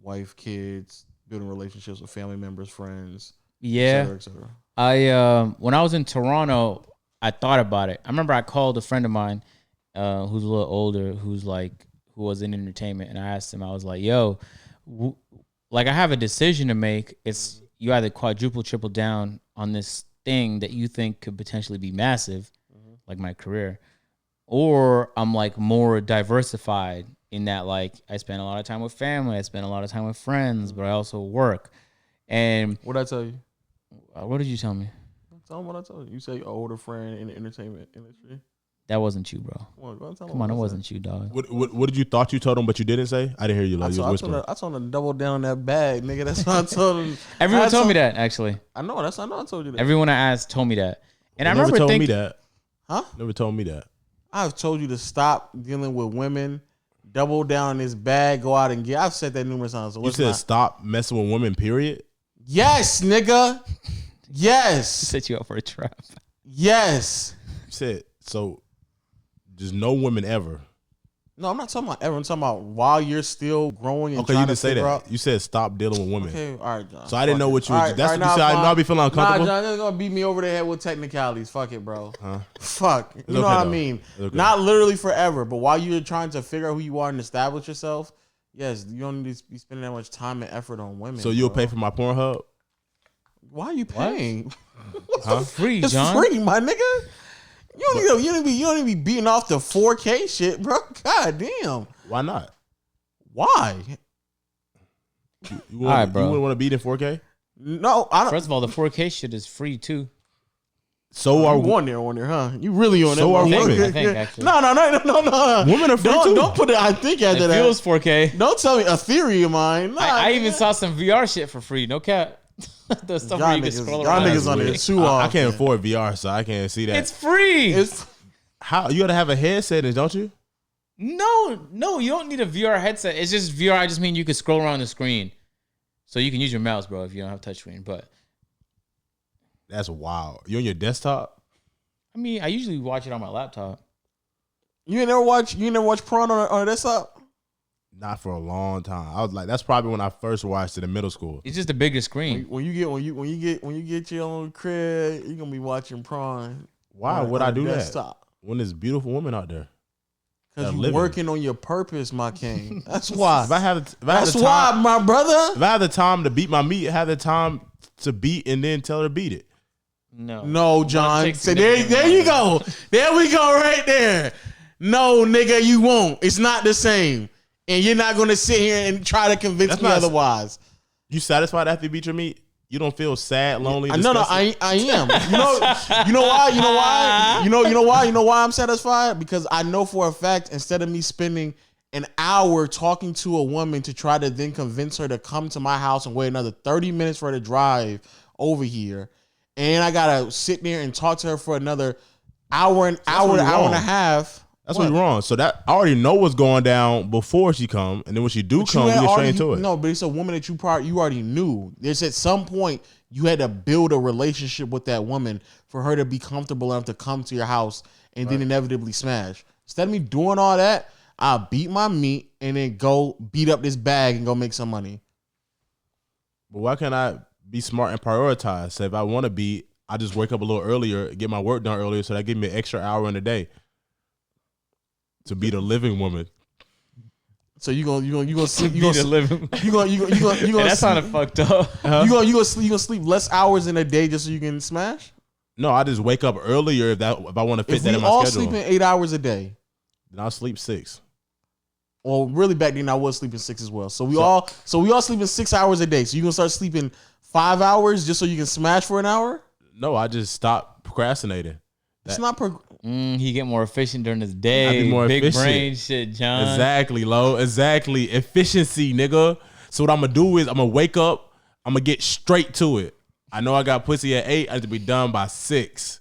wife, kids, building relationships with family members, friends, Yeah. et cetera. When I was in Toronto, I thought about it. I remember I called a friend of mine who's a little older, who was in entertainment, and I asked him, I was like, yo, like I have a decision to make. It's you either quadruple, triple down on this thing that you think could potentially be massive, like my career, or I'm like more diversified in that, like I spend a lot of time with family, I spend a lot of time with friends, but I also work. And What did I tell you? what did you tell me? Tell them what I told you. You say your older friend in the entertainment industry. That wasn't you, bro. Come on, it wasn't you, dog. What did you thought you told him, but you didn't say? I didn't hear you. Like, you was whispering. I told him to double down on that bag, nigga. That's what I told him. Everyone told me that, actually. I know. I told you that. Everyone I asked told me that. And I Never remember told thinking, me that. Huh? Never told me that. I've told you to stop dealing with women, double down on this bag, go out and get. I've said that numerous times. So You said stop messing with women, period? Yes, nigga. Yes. set you up for a trap. Yes. You said, so just no women ever. No, I'm not talking about ever. I'm talking about while you're still growing and Okay, you trying to didn't say figure that. out. You said stop dealing with women. Okay, all right, John. So I didn't know what you. All That's what you said. I know fine. I be feeling uncomfortable. Nah, John, they're gonna beat me over the head with technicalities. Fuck it, bro. Huh? Fuck. You know okay, what I though. mean? Okay. Not literally forever, but while you're trying to figure out who you are and establish yourself, yes, you don't need to be spending that much time and effort on women. So you'll bro. pay for my Pornhub? Why are you paying? Huh? Free, It's John. free, my nigga. You don't need to be beating off the 4K shit, bro. God damn. Why not? Why? You All right, wouldn't bro. want to beat in 4K? No, I don't. First of all, the 4K shit is free too. So are You on there, huh? You really on So there? are motherfucker. women. I think, actually. No. women are free Don't too. don't put it. I think after It that. feels 4K. Don't tell me a theory of mine. Nah, I even nigga. saw some VR shit for free. No cap. The stuff where Y'all you can niggas, scroll y'all around. niggas on there too I often. can't afford VR, so I can't see that. It's free. It's How you gotta have a headset, don't you? No, you don't need a VR headset. It's just VR. I just mean you can scroll around the screen, so you can use your mouse, bro, if you don't have touchscreen. But That's wild. You on your desktop? I mean, I usually watch it on my laptop. you ain't never watch porn on a desktop. Not for a long time. I was like, that's probably when I first watched it in middle school. It's just a bigger screen. When you get your own crib, you gonna be watching porn. Why on- would on I the do desktop. that? When there's beautiful women out there. Because that you living. working on your purpose, my king. That's why. If I had That's the why, time, my brother. if I had the time to beat my meat, I had the time to beat and then tell her to beat it. No, John. take Say there you go. There we go, right there. No, nigga, you won't. It's not the same, and you're not gonna sit here and try to convince That's me not- otherwise. You satisfied after you beat your meat? You don't feel sad, lonely? No, disgusted? I am. You know why? You know why I'm satisfied? Because I know for a fact, instead of me spending an hour talking to a woman to try to then convince her to come to my house and wait another 30 minutes for her to drive over here, and I gotta sit there and talk to her for another hour and where you're and a wrong. half. That's what's wrong. So that I already know what's going down before she come, and then when she do But you come, we had get straight already- into it. No, but it's a woman that you already knew. There's at some point you had to build a relationship with that woman for her to be comfortable enough to come to your house and then inevitably smash. Instead of me doing all that, I'll beat my meat and then go beat up this bag and go make some money. But why can't I be smart and prioritize? So if I want to be, I just wake up a little earlier, get my work done earlier, so that give me an extra hour in the day to beat a living woman. So you gonna sleep You gonna live. you gonna That sounded fucked up. you gonna sleep less hours in a day just so you can smash? No, I just wake up earlier if I want to fit If that we in my all schedule. sleeping 8 hours a day, Then I'll sleep 6. well, really back then I was sleeping 6 as well. So we all sleeping 6 hours a day. So you gonna start sleeping 5 hours just so you can smash for an hour? No, I just stopped procrastinating. It's not. He get more efficient during his day. I be more Big efficient. brain shit, John. Exactly, Lo. Exactly. Efficiency, nigga. So what I'm gonna do is I'm gonna wake up. I'm gonna get straight to it. I know I got pussy at 8. I need to be done by 6.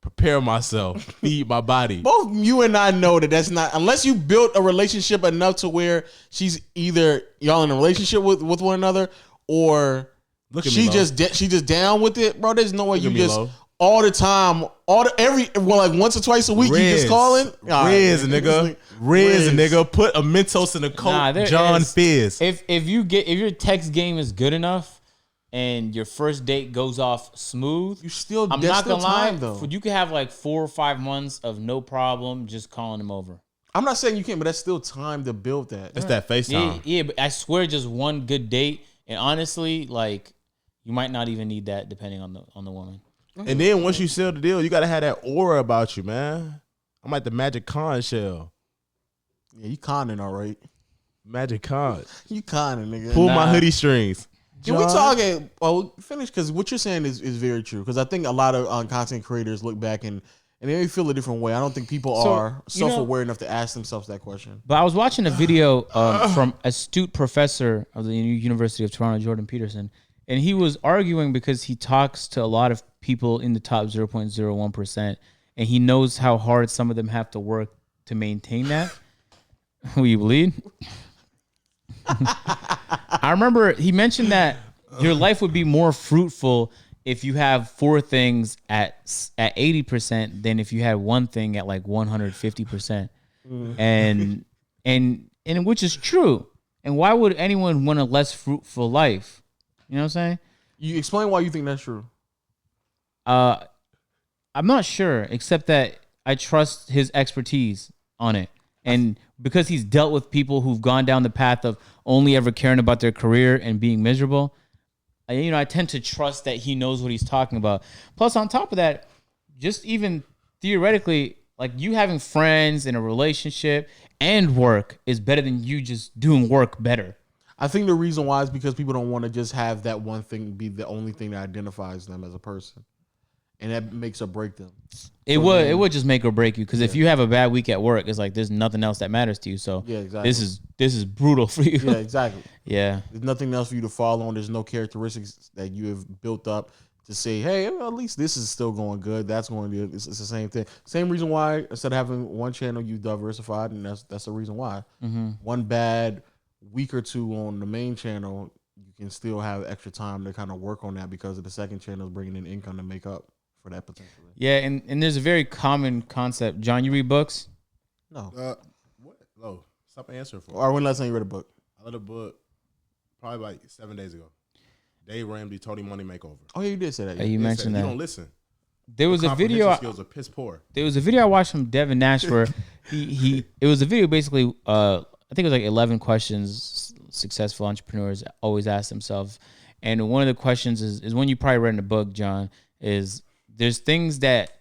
Prepare myself. Feed my body. Both you and I know that's not, unless you built a relationship enough to where she's either y'all in a relationship with one another, or Look at she me, Lo. she just down with it, bro. There's no way you at me, just Lo. all the time, like once or twice a week, you just calling. Riz, nigga. Riz, nigga. Put a Mentos in a Coke. John Fizz. If your text game is good enough and your first date goes off smooth, You still. I'm there's not still gonna lie. time, though. You could have like 4 or 5 months of no problem just calling him over. I'm not saying you can't, but that's still time to build that. That's that FaceTime. Yeah, but I swear, just one good date, and honestly, like you might not even need that depending on the woman. And then once you seal the deal, you gotta have that aura about you, man. I'm like the Magic Con shell. Yeah, you conning, all right. Magic Con. You conning, nigga. Pull my hoodie strings. Can we talk? Well, finish, because what you're saying is very true. Because I think a lot of content creators look back and they feel a different way. I don't think people are self-aware enough to ask themselves that question. But I was watching a video from astute professor of the University of Toronto, Jordan Peterson, and he was arguing because he talks to a lot of people in the top 0.01%, and he knows how hard some of them have to work to maintain that. Will you bleed? I remember he mentioned that your life would be more fruitful if you have 4 things at 80% than if you had one thing at like 150%. And which is true. And why would anyone want a less fruitful life? You know what I'm saying? You explain why you think that's true. I'm not sure, except that I trust his expertise on it. And because he's dealt with people who've gone down the path of only ever caring about their career and being miserable, I tend to trust that he knows what he's talking about. Plus, on top of that, just even theoretically, like you having friends in a relationship and work is better than you just doing work better. I think the reason why is because people don't want to just have that one thing be the only thing that identifies them as a person, and that makes or break them. It would just make or break you, because if you have a bad week at work, it's like there's nothing else that matters to you. So yeah, exactly. This is brutal for you. Yeah, exactly. Yeah. There's nothing else for you to fall on. There's no characteristics that you have built up to say, hey, well, at least this is still going good. That's going good. It's the same thing. Same reason why instead of having one channel, you diversified, and that's the reason why. Mm-hmm. One bad week or two on the main channel, you can still have extra time to kind of work on that because of the second channel is bringing in income to make up for that potentially. Yeah, and there's a very common concept. John, you read books? No. What? Lo, stop answering for me. Or when last time you read a book? I read a book probably like 7 days ago. Dave Ramsey, Tony Money Makeover. Oh, yeah, you did say that. Yeah. You mentioned that. You don't listen. There was a video. Skills are piss poor. There was a video I watched from Devin Nash where it was a video basically. I think it was like 11 questions successful entrepreneurs always ask themselves, and one of the questions is one you probably read in the book, John. Is there's things that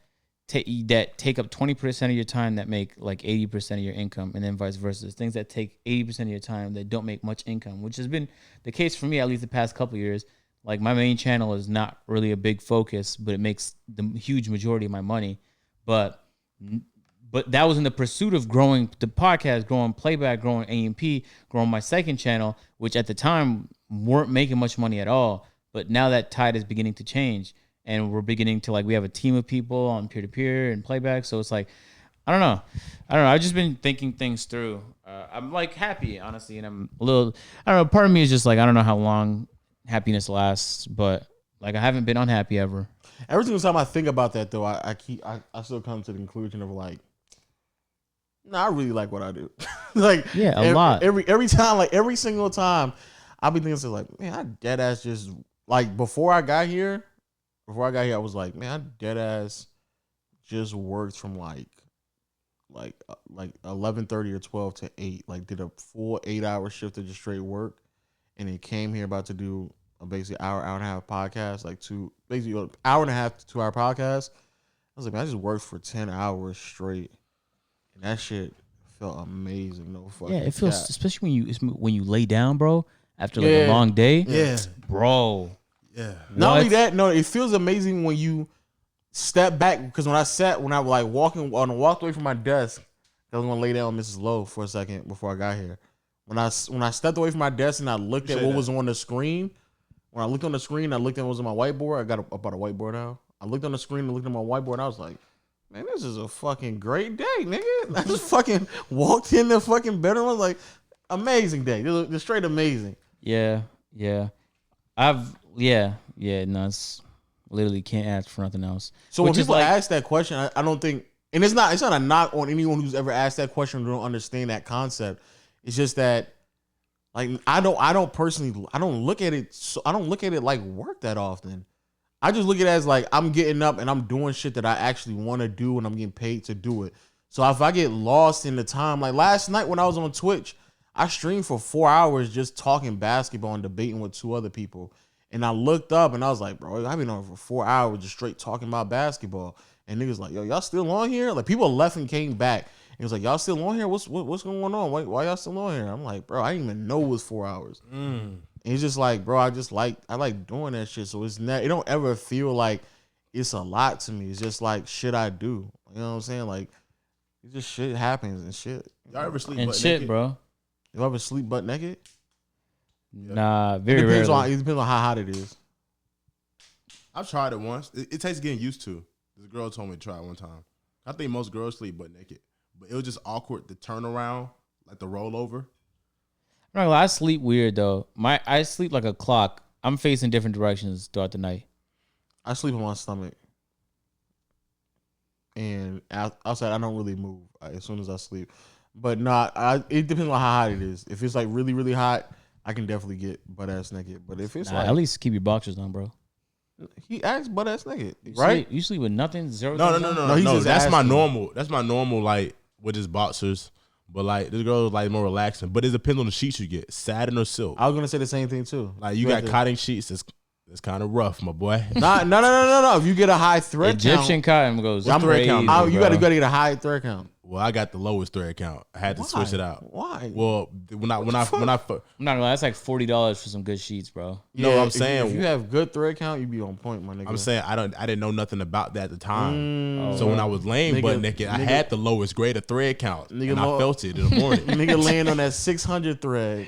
take up 20% of your time that make like 80% of your income, and then vice versa. There's things that take 80% of your time that don't make much income, which has been the case for me at least the past couple of years. Like my main channel is not really a big focus, but it makes the huge majority of my money. But that was in the pursuit of growing the podcast, growing playback, growing A&P, growing my second channel, which at the time weren't making much money at all. But now that tide is beginning to change, and we're beginning to we have a team of people on peer-to-peer and playback. So it's like, I don't know. I've just been thinking things through. I'm like happy, honestly, and I'm a little, I don't know. Part of me is just like, I don't know how long happiness lasts, but like I haven't been unhappy ever. Every single time I think about that, though, I still come to the conclusion of like, no, I really like what I do. A lot. Every time, like every single time, I'll be thinking, like, man, I dead ass just like before I got here, I was like, man, I dead ass just worked from like 11:30 or 12 to 8, like did a full 8-hour shift of just straight work, and then came here about to do a basically hour and a half podcast, basically an hour and a half to 2 hour podcast. I was like, man, I just worked for 10 hours straight. And that shit felt amazing. No fucking it feels, cap. especially when you lay down, bro, after like a long day. Yeah, bro. Yeah. Not only that, no, it feels amazing when you step back, because when I was like walking on a walk away from my desk, I was gonna lay down on Mrs. Lowe for a second before I got here. When I stepped away from my desk and I looked at what was on the screen, when I looked on the screen, I looked at what was on my whiteboard. I got about a whiteboard now. I looked on the screen and looked at my whiteboard, and I was like, man, this is a fucking great day, nigga. I just fucking walked in the fucking bedroom. I was like, amazing day. It's straight amazing. Yeah. No, it's literally can't ask for nothing else. So when people ask that question, I don't think, and it's not a knock on anyone who's ever asked that question who don't understand that concept. It's just that, like, I don't personally, I don't look at it like work that often. I just look at it as like I'm getting up and I'm doing shit that I actually want to do and I'm getting paid to do it. So if I get lost in the time, like last night when I was on Twitch, I streamed for 4 hours just talking basketball and debating with 2 other people. And I looked up and I was like, bro, I've been on for 4 hours just straight talking about basketball. And niggas like, yo, y'all still on here? Like, people left and came back. It was like, y'all still on here? What's going on? Why y'all still on here? I'm like, bro, I didn't even know it was 4 hours. And it's just like, bro, I like doing that shit. So it don't ever feel like it's a lot to me. It's just like shit I do. You know what I'm saying? Like, it just shit happens and shit. Y'all ever sleep and butt shit, naked? bro? You ever sleep butt naked? Nah, very rarely. It depends on how hot it is. I've tried it once. It takes getting used to. This girl told me to try it one time. I think most girls sleep butt naked, but it was just awkward to turn around, like the rollover. I'm not gonna lie, I sleep weird though. I sleep like a clock. I'm facing different directions throughout the night. I sleep on my stomach, and outside I don't really move as soon as I sleep. But it depends on how hot it is. If it's like really, really hot, I can definitely get butt ass naked. But if it's like, at least keep your boxers on, bro. He asked butt ass naked, right? You sleep with nothing, zero. No. That's my asking. normal. That's my normal, like with his boxers. But like this girl is like more relaxing. But it depends on the sheets you get, satin or silk. I was gonna say the same thing too. Like you got cotton sheets. It's kind of rough, my boy. No. If you get a high thread Egyptian cotton goes crazy. You gotta get a high thread count. Well, I got the lowest thread count. I had to switch it out. Why? Well, when I I'm not gonna lie, that's like $40 for some good sheets, bro. You know what I'm saying? If you have good thread count, you be on point, my nigga. I'm saying I didn't know nothing about that at the time. So when I was laying butt naked, I had the lowest grade of thread count, and I felt it in the morning. Nigga laying on that 600 thread.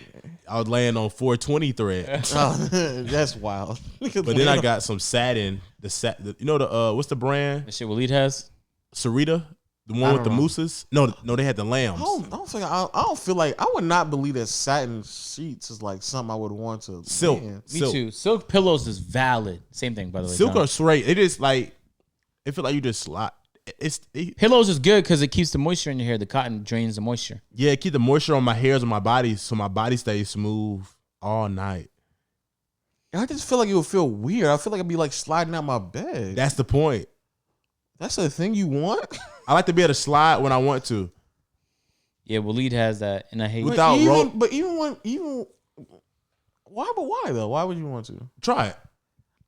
I was laying on 420 thread. Oh, that's wild. But then I got some satin. You know the what's the brand? The shit Waleed has? Sarita. The one with the mooses? No, they had the lambs. I don't feel like, I would not believe that satin sheets is like something I would want to. Silk. Man. Me too. Silk pillows is valid. Same thing, by the way. Silk John. are straight. It is like, it feel like you just slide. Pillows is good because it keeps the moisture in your hair. The cotton drains the moisture. Yeah, it keep the moisture on my hairs and my body, so my body stays smooth all night. I just feel like it would feel weird. I feel like I'd be like sliding out my bed. That's the point. That's the thing you want? I like to be able to slide when I want to. Yeah, Waleed has that, and I hate it. Why though? Why would you want to Try it?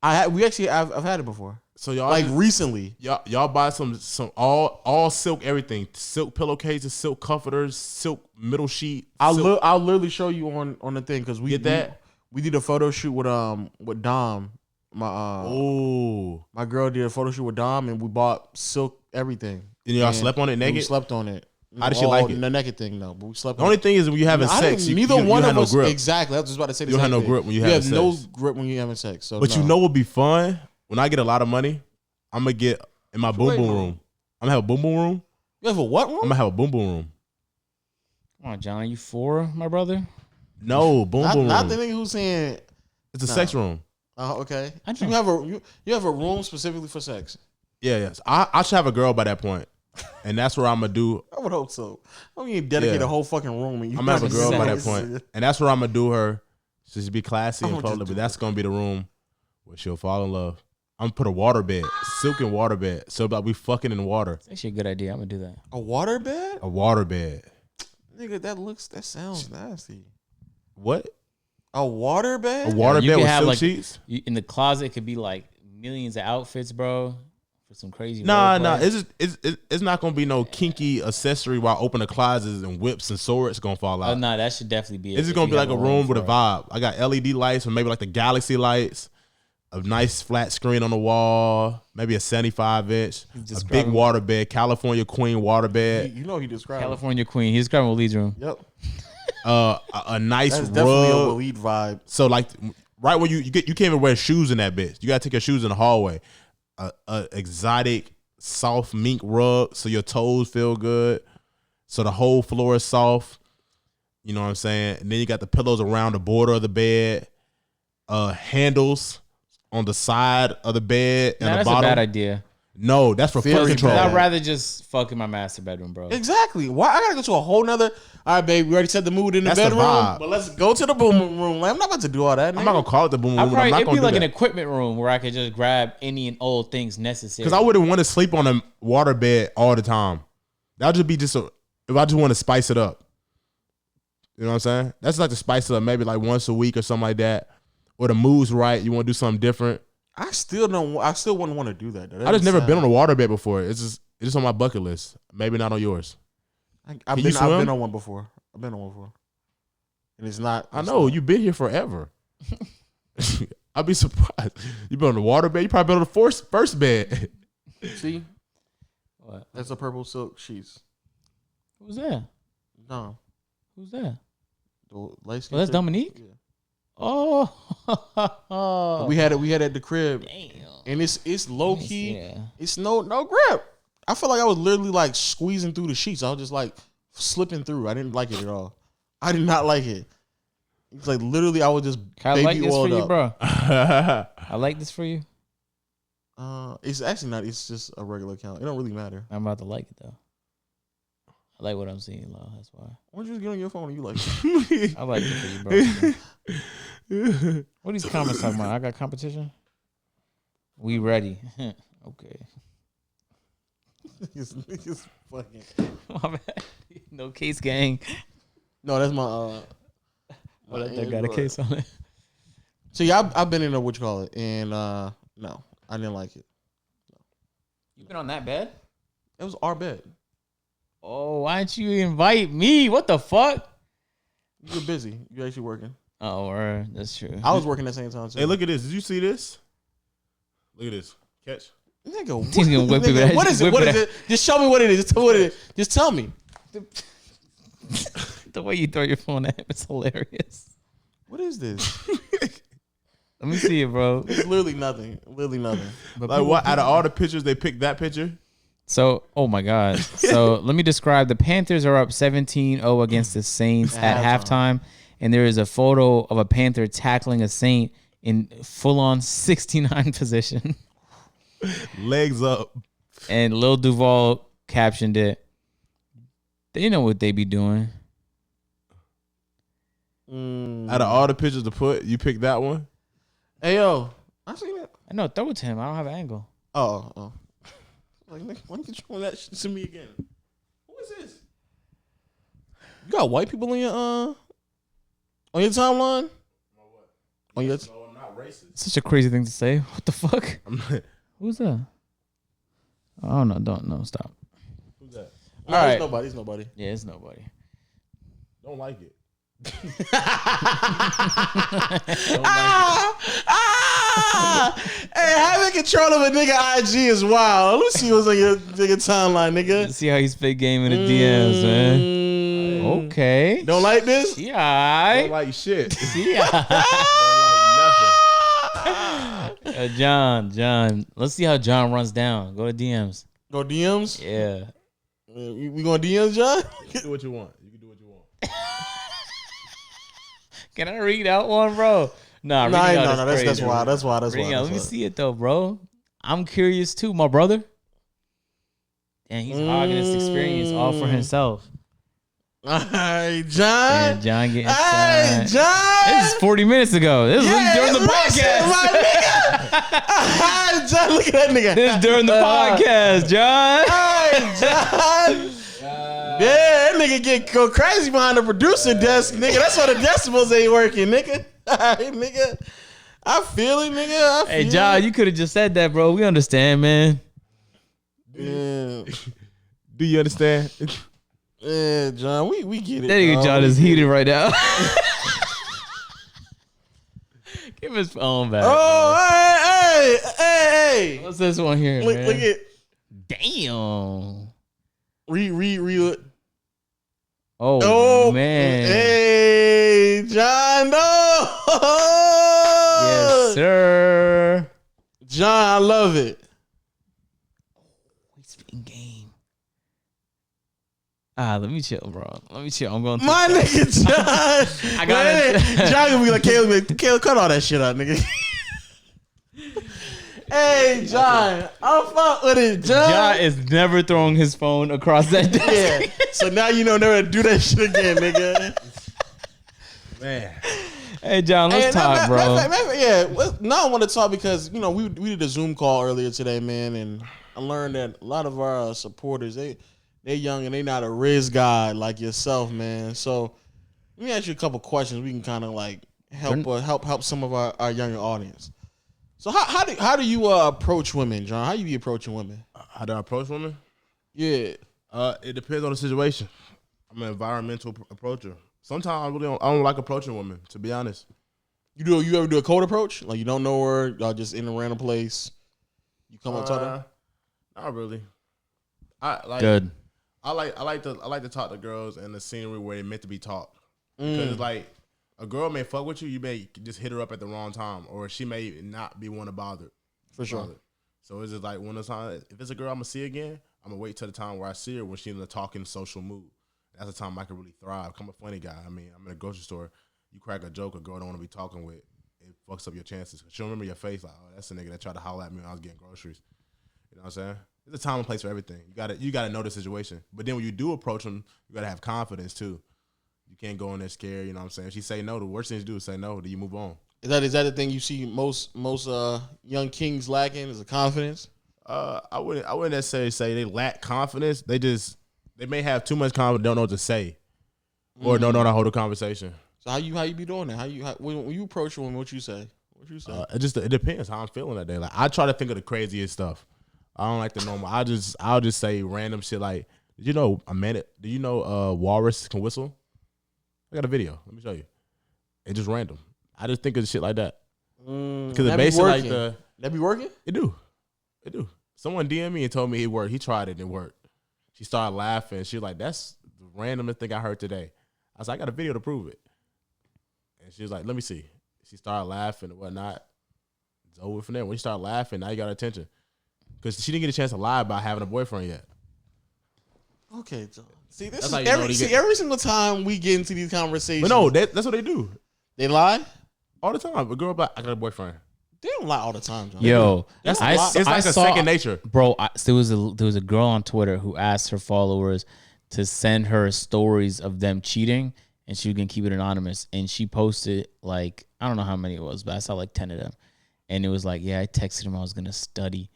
I've had it before. So y'all like recently. Y'all buy some all silk everything, silk pillowcases, silk comforters, silk middle sheet. I'll literally show you on the thing because we did a photo shoot with Dom. My girl did a photo shoot with Dom and we bought silk everything. And y'all slept on it naked? We slept on it. How did she like it? The naked thing, no. But we slept on it. The only thing is when you having sex, neither one of us. No grip. Exactly. I was just about to say the same thing. You don't have no grip when you having sex. You have no grip when you having sex. So but you know what'd be fun? When I get a lot of money, I'm going to get in my boom boom room. I'm going to have a boom boom room. You have a what room? I'm going to have a boom boom room. Come on, John. You 4, my brother? No, boom boom room. Not the nigga who's saying. It's a sex room. Oh, okay. So you have a room specifically for sex? Yeah, yes. I should have a girl by that point. And that's where I'm going to do. I would hope so. I mean, dedicate a whole fucking room. And I'm going to have a girl by that point. And that's where I'm going to do her. She'll be classy and public, but that's going to be the room where she'll fall in love. I'm going to put a water bed, silken water bed. So like we fucking in water. That's actually a good idea. I'm going to do that. A water bed? A water bed. Nigga, that sounds nasty. What? A water bed? A water bed with silk sheets? In the closet, it could be like millions of outfits, bro. For some crazy. Nah. It's not gonna be no kinky accessory while open the closets and whips and swords gonna fall out. Oh no, that should definitely be. It's just gonna be like a room with a vibe. I got LED lights or maybe like the galaxy lights. a nice flat screen on the wall, maybe a 75-inch, a big water bed, California Queen water bed. You know he described California Queen. He's describing Waleed's room. Yep. A nice That's definitely a rug. Waleed vibe. So like right when you can't even wear shoes in that bitch. You gotta take your shoes in the hallway. A exotic soft mink rug so your toes feel good. So the whole floor is soft. You know what I'm saying? And then you got the pillows around the border of the bed. Handles on the side of the bed and the That's bottom. a bad idea. No, that's for foot Very control. bad. I'd rather just fuck in my master bedroom, bro. Exactly. Why I gotta go to a whole nother? All right, babe. We already set the mood in the That's the bedroom, vibe. but let's go to the boom room. Like, I'm not about to do all that. I'm not gonna call it the boom room. I'm It'd not be gonna do like an that. equipment room where I could just grab any and all things necessary. Because I wouldn't want to sleep on a water bed all the time. That would just be if I just want to spice it up. You know what I'm saying? That's like to spice it up maybe like once a week or something like that. Or the mood's right, you want to do something different. I still wouldn't want to do that. I just never been on a water bed before. It's just on my bucket list. Maybe not on yours. I've you swim? been on one before. And it's not. I know you've been here forever. I'd be surprised. You've been on the water bed. You probably been on the first bed. See, What? that's a purple silk sheets. Who's that? No, Who's that? the light skin. Oh, that's Dominique? Yeah. Oh. We had it at the crib, Damn. and it's low key. Yeah. It's no grip. I felt like I was literally like squeezing through the sheets. I was just like slipping through. I didn't like it at all. I did not like it. It's like literally I was just Can I baby like this for oiled you, up. bro? I like this for you. It's actually not. It's just a regular account. It don't really matter. I'm about to like it though. I like what I'm seeing, Lo. That's why. Why don't you just get on your phone and you like it? I like it for you, bro. What are these comments talking about? I got competition? We ready. Okay. Niggas fucking. My bad. No case gang. No, that's my Oh, that got a Android. case on it. So yeah, I've been in a what you call it, and no, I didn't like it. You been on that bed? It was our bed. Oh, why didn't you invite me? What the fuck? You were busy. You actually working. Oh, that's true. I was working at the same time too. Hey, look at this. Did you see this? Look at this. Catch. Nigga, He's gonna whip it back. what is it? Whip What it is it? Just show me what it is. Just tell me what it is. Just tell me. The way you throw your phone at him is hilarious. What is this? Let me see it, bro. It's literally nothing. Literally nothing. But Like what? Out of all the pictures, they picked that picture. So, oh my God. So let me describe. The Panthers are up 17-0 against the Saints at halftime. And there is a photo of a Panther tackling a Saint in full-on 69 position. Legs up. And Lil Duval captioned it. They know what they be doing. Out of all the pictures to put, you picked that one. Hey yo, I seen it. I know, throw it to him. I don't have an angle. Oh. Like, nigga, why don't you show that shit to me again? Who is this? You got white people on your timeline? On your No, I'm not racist. Such a crazy thing to say. What the fuck? Who's that? Oh no, don't stop. Who's that? No, All right. It's nobody. Yeah, it's nobody. Don't like it. Hey, having control of a nigga IG is wild. Let me see what's on your nigga timeline, nigga. Let's see how he spit game in the DMs, man. Okay. Don't like this? Yeah. Don't like shit. Yeah. Don't like nothing. John. Let's see how John runs down. Go to DMs. Go DMs? Yeah. We going DMs, John? You can do what you want. You can do what you want. Can I read out one, bro? Nah, No, reading out is that's crazy. wild. That's wild. That's Reading wild. out. Let me see it though, bro. I'm curious too, my brother. And he's hogging this experience all for himself. All right, John. And John getting Hey, signed. John. This is 40 minminutes ago. This is during the podcast. My nigga. John, look at that nigga. This is during the podcast, John. Hey, John. Yeah, that nigga go crazy behind the producer desk, nigga. That's why the decibels ain't working, nigga. All right, nigga. I feel it, nigga. Hey, John, you could have just said that, bro. We understand, man. Yeah. Do you understand? Yeah, John, we get it. That nigga dog. John is heated right now. Give his phone back. Oh, Hey. What's this one here, man? Look at. Damn. Read. Oh, man. Hey, John. No. Yes, sir. John, I love it. We spin game. Let me chill, bro. Let me chill. I'm going to My nigga, John. I got it. John gonna be like, Caleb, cut all that shit out, nigga. Hey, John, I'm fuck with it, John. John is never throwing his phone across that desk. Yeah. So now you know never to do that shit again, nigga. Man. Hey, John, let's talk, bro. Now I want to talk because, you know, we did a Zoom call earlier today, man, and I learned that a lot of our supporters, they young and they not a Riz guy like yourself, man. So let me ask you a couple questions. We can kind of like help some of our younger audience. So how do you approach women, John? How you be approaching women? How do I approach women? Yeah. It depends on the situation. I'm an environmental approacher. Sometimes I don't like approaching women, to be honest. You ever do a cold approach? Like you don't know her, y'all just in a random place. You come up to her? Not really. Good. I like to talk to girls in the scenery where they meant to be talked. Because it's like a girl may fuck with you, you may just hit her up at the wrong time, or she may not be one to bother. For sure. So it's just like one of the times, if it's a girl I'm gonna see again, I'm gonna wait till the time where I see her when she's in a talking social mood. That's the time I can really thrive. I'm a funny guy. I mean, I'm in a grocery store, you crack a joke a girl don't want to be talking with, it fucks up your chances. She'll remember your face like, oh, that's the nigga that tried to holler at me when I was getting groceries. You know what I'm saying? There's a time and place for everything. You gotta know the situation. But then when you do approach them, you gotta have confidence too. You can't go in there scared. You know what I'm saying? If she say no, the worst thing to do is say no. Do you move on? Is that the thing you see most young kings lacking is the confidence? I wouldn't necessarily say they lack confidence. They may have too much confidence, don't know what to say, or don't know how to hold a conversation. So how you be doing that? When you approach a woman, what you say? It depends how I'm feeling that day. Like I try to think of the craziest stuff. I don't like the normal. I'll just say random shit like, did you know do you know walrus can whistle? I got a video. Let me show you. It's just random. I just think of shit like that. Because it basically like that be working? It do. Someone DM me and told me it worked. He tried it and it worked. She started laughing. She was like, that's the randomest thing I heard today. I was like, I got a video to prove it. And she was like, let me see. She started laughing and whatnot. It's over from there. When she started laughing, now you got her attention. Because she didn't get a chance to lie about having a boyfriend yet. Okay, John. See, every single time we get into these conversations. But no, that's what they do. They lie? All the time. A girl, I got a boyfriend. They don't lie all the time, John. Yo, it's like a second nature. Bro, there was a girl on Twitter who asked her followers to send her stories of them cheating, and she was going to keep it anonymous. And she posted, like, I don't know how many it was, but I saw like 10 of them. And it was like, yeah, I texted him I was going to study.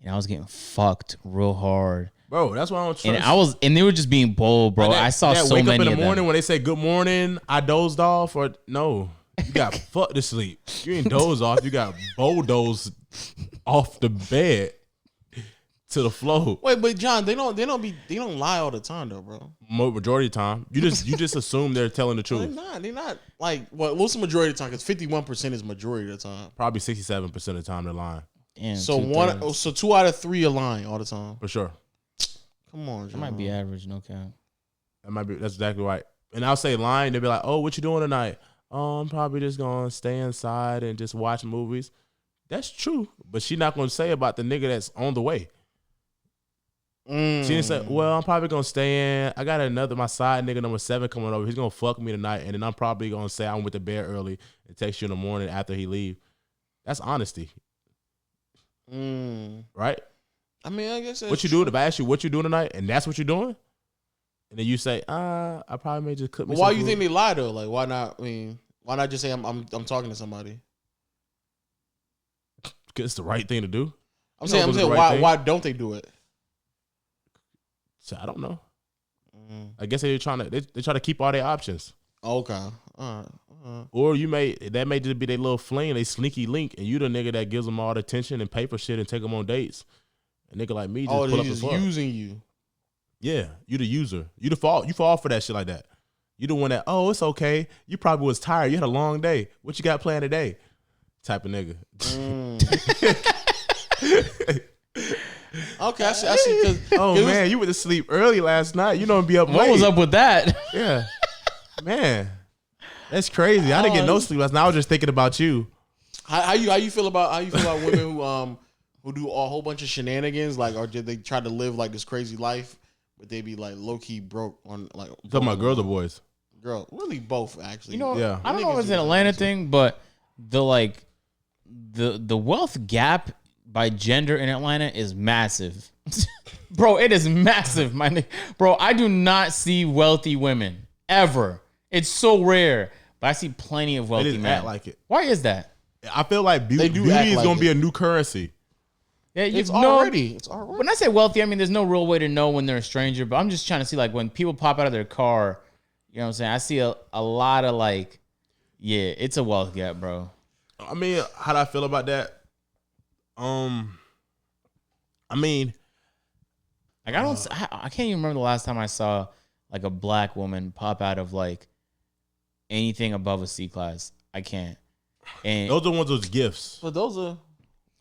And I was getting fucked real hard. Bro, that's why I don't trust. And they were just being bold, bro. I saw so wake many up in of the morning them. when they say good morning, I dozed off, or no, you got fucked to sleep. You ain't dozed off. You got bulldozed off the bed to the floor. Wait, but John, they don't lie all the time though, bro. Majority of the time, you just assume they're telling the truth. They're not like what's the majority of the time? Because 51% is majority of the time. Probably 67% of the time they're lying. Damn, so 2 out of 3 are lying all the time. For sure. Come on, John. That might be average, no cap. That's exactly right. And I'll say lying, they'll be like, oh, what you doing tonight? Oh, I'm probably just gonna stay inside and just watch movies. That's true, but she's not gonna say about the nigga that's on the way. She didn't say, well, I'm probably gonna stay in. I got my side nigga number 7 coming over. He's gonna fuck me tonight, and then I'm probably gonna say I went to bed early and text you in the morning after he leave. That's honesty. Right? I mean, I guess that's what you doing. If I ask you what you doing tonight, and that's what you're doing, and then you say, I probably may just cook me. Why you think they lie though? Like, why not? I mean, why not just say I'm talking to somebody? Because it's the right thing to do. I'm saying why don't they do it? So I don't know. I guess they try to keep all their options. Okay. All right. Or that may just be their little fling, they sneaky link, and you the nigga that gives them all the attention and pay for shit and take them on dates. A nigga like me just pull up and fuck. Using you. Yeah, you the user. You fall for that shit like that. You the one that, oh, it's okay. You probably was tired. You had a long day. What you got planned today? type of nigga. Okay, I see. Oh man, you went to sleep early last night. You don't be up late. What was up with that? Yeah, man, that's crazy. I didn't get no sleep last night. I was just thinking about you. How you feel about women who do a whole bunch of shenanigans, like, or did they try to live like this crazy life, but they be like low key broke on like. Talking about girls or boys? Girl, really both actually. You know, Yeah. I don't know if it's an Atlanta thing, but the wealth gap by gender in Atlanta is massive. Bro, it is massive, my nigga. Bro, I do not see wealthy women ever. It's so rare, but I see plenty of They wealthy just men. act like it. Why is that? I feel like beauty act is like gonna be it. a new currency. Yeah, It's already. When I say wealthy, I mean there's no real way to know when they're a stranger, but I'm just trying to see, like, when people pop out of their car, you know what I'm saying? I see a lot of, like, yeah, it's a wealth gap, bro. I mean, how do I feel about that? I mean, Like, I can't even remember the last time I saw, like, a black woman pop out of, like, anything above a C class. I can't. And those are the ones with gifts. But those are.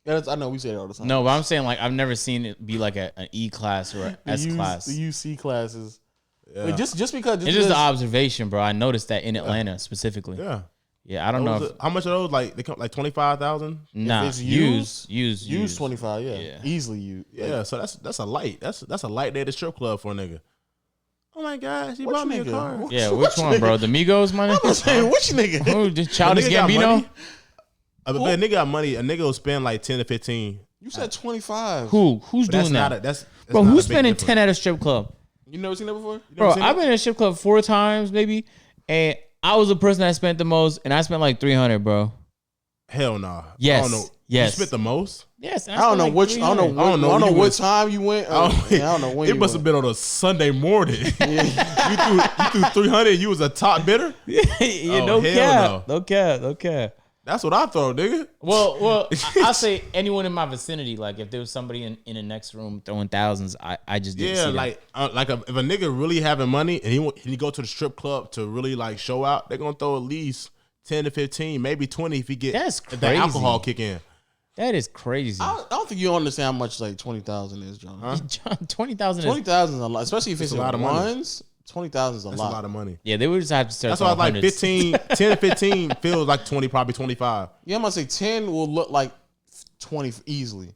Yeah, I know we say it all the time. no, but I'm saying, like, I've never seen it be like an E class or an S class. The UC classes. Yeah. Wait, just because It's just an observation, bro. I noticed that in Atlanta specifically. Yeah. I don't know. How much are those? Like they come like 25,000. Nah, it's use 25, yeah. Easily you. Yeah, so that's a light. That's a light day at the strip club for a nigga. Oh my gosh, he Which bought me a nigga? car. Yeah, which one, bro? The Migos money? I'm saying, which nigga? Who? Just Childish A nigga got Gambino? money. But a nigga got money. A nigga will spend like 10 to 15. You said 25. Who's But that's doing not that? that's Bro, not a who's big spending difference. 10 at a strip club? You never seen that before? Bro, seen I've that? been in a strip club 4 times, maybe, and I was the person that spent the most, and I spent like 300, bro. Hell nah. Yes. I don't know. Yes. You spent the most? Yes, and I don't know spent, like, which. I don't know. 300. I don't know You what was- time you went. I don't know when. It must have been on a Sunday morning. you threw 300 and you was a top bidder? Yeah, Oh, no hell cap, no. no cap, no cap. That's what I thought, nigga. Well, I say anyone in my vicinity. Like, if there was somebody in the next room throwing thousands, I just didn't see Yeah, that. if a nigga really having money and he go to the strip club to really like show out, they're gonna throw at least 10 to 15, maybe 20 if he get That's if the crazy. alcohol kick in. That is crazy. I don't think you understand how much like 20,000 is, John. John, 20,000 is 20,000 is a lot, especially if it's a lot of money. ones. 20,000 is a That's lot. a lot of money. yeah. They would just have to start. That's why I was like throwing 15, 10 to 15 feels like 20, probably 25. Yeah, I'm gonna say 10 will look like 20 easily,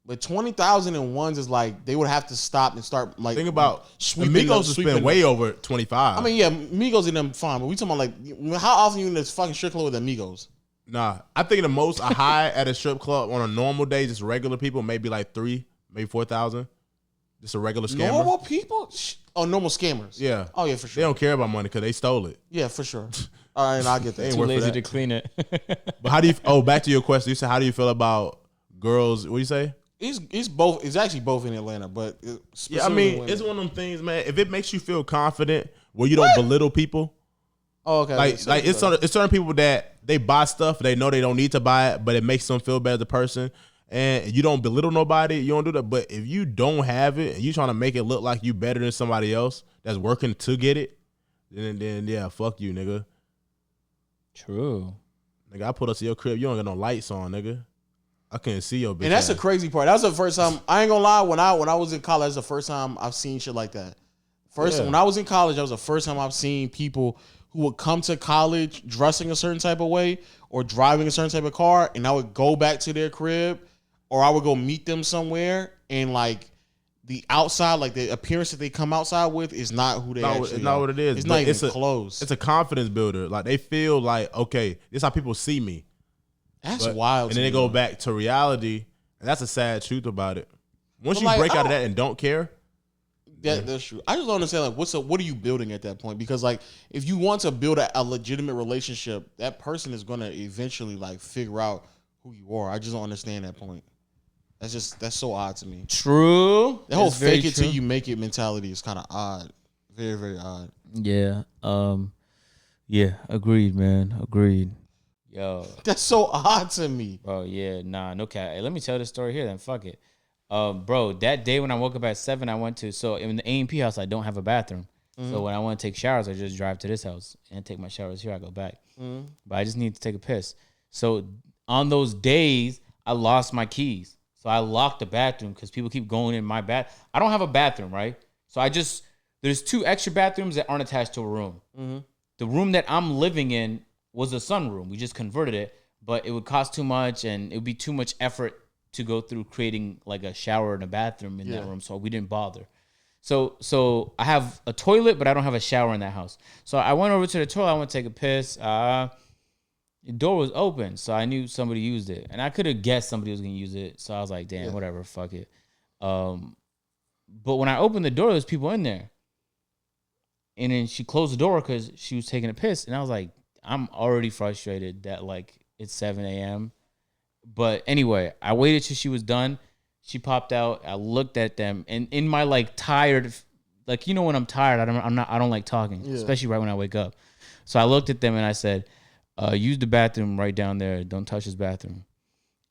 but 20,000 in ones is like they would have to stop and start like. Think about sweeping Amigos them- would sweeping spend way over 25. I mean, yeah, Migos and them fine, but we talking about like how often you in this fucking strip club with Amigos? Nah, I think the most a high at a strip club on a normal day, just regular people, maybe like 3, maybe 4,000. Just a regular scammer. Normal people? Normal scammers. Yeah. Oh yeah, for They sure. don't care about money because they stole it. Yeah, for sure. All right, I get that. ain't Too worth lazy that. to clean it. But how do you? Back to your question. You said, how do you feel about girls? What do you say? It's both. It's actually both in Atlanta, but Yeah, I mean, women. it's one of them things, man. If it makes you feel confident, where you don't belittle people, Oh, okay. like it's certain people that they buy stuff they know they don't need to buy it, but it makes them feel better as a person, and you don't belittle nobody. You don't do that. But if you don't have it and you trying to make it look like you better than somebody else that's working to get it, then yeah, fuck you, nigga. True. Nigga, I put us to your crib. You don't got no lights on, nigga. I couldn't see your bitch. And that's the ass. crazy part. That was the first time. I ain't gonna lie. When I was in college, that's the first time I've seen shit like that. Yeah. When I was in college, that was the first time I've seen people who would come to college dressing a certain type of way or driving a certain type of car, and I would go back to their crib, or I would go meet them somewhere, and like the outside, like the appearance that they come outside with, is not who they actually It's not are. what it is. It's but not even close. It's a confidence builder. Like they feel like, okay, this is how people see me. That's But- wild. And then to they me. go back to reality, and that's a sad truth about it. Once But you like, break I out of don't- that and don't care, That's true. I just don't understand like what are you building at that point? Because like if you want to build a legitimate relationship, that person is gonna eventually like figure out who you are. I just don't understand that point. That's so odd to me. True. The whole It's very fake it till true. you make it mentality is kind of odd. Very, very odd. Yeah. Yeah. Agreed, man. Agreed. Yo, That's so odd to me. bro. Yeah. Nah. No cap. Hey, let me tell this story here. Then fuck it. Bro. That day when I woke up at 7, I went to in the A&P house. I don't have a bathroom. So when I want to take showers, I just drive to this house and take my showers here. I go back. But I just need to take a piss. So on those days, I lost my keys. So I locked the bathroom because people keep going in my bath. I don't have a bathroom, right? So there's 2 extra bathrooms that aren't attached to a room. Mm-hmm. The room that I'm living in was a sunroom. We just converted it, but it would cost too much and it would be too much effort to go through creating like a shower and a bathroom in that room. So we didn't bother. So I have a toilet, but I don't have a shower in that house. So I went over to the toilet. I went to take a piss. The door was open, so I knew somebody used it. And I could have guessed somebody was going to use it. So I was like, damn, whatever, fuck it. But when I opened the door, there's people in there. And then she closed the door because she was taking a piss. And I was like, I'm already frustrated that, like, it's 7 a.m. But anyway, I waited till she was done. She popped out. I looked at them. And in my, like, tired, like, you know when I'm tired, I don't like talking, especially right when I wake up. So I looked at them and I said, use the bathroom right down there. Don't touch this bathroom.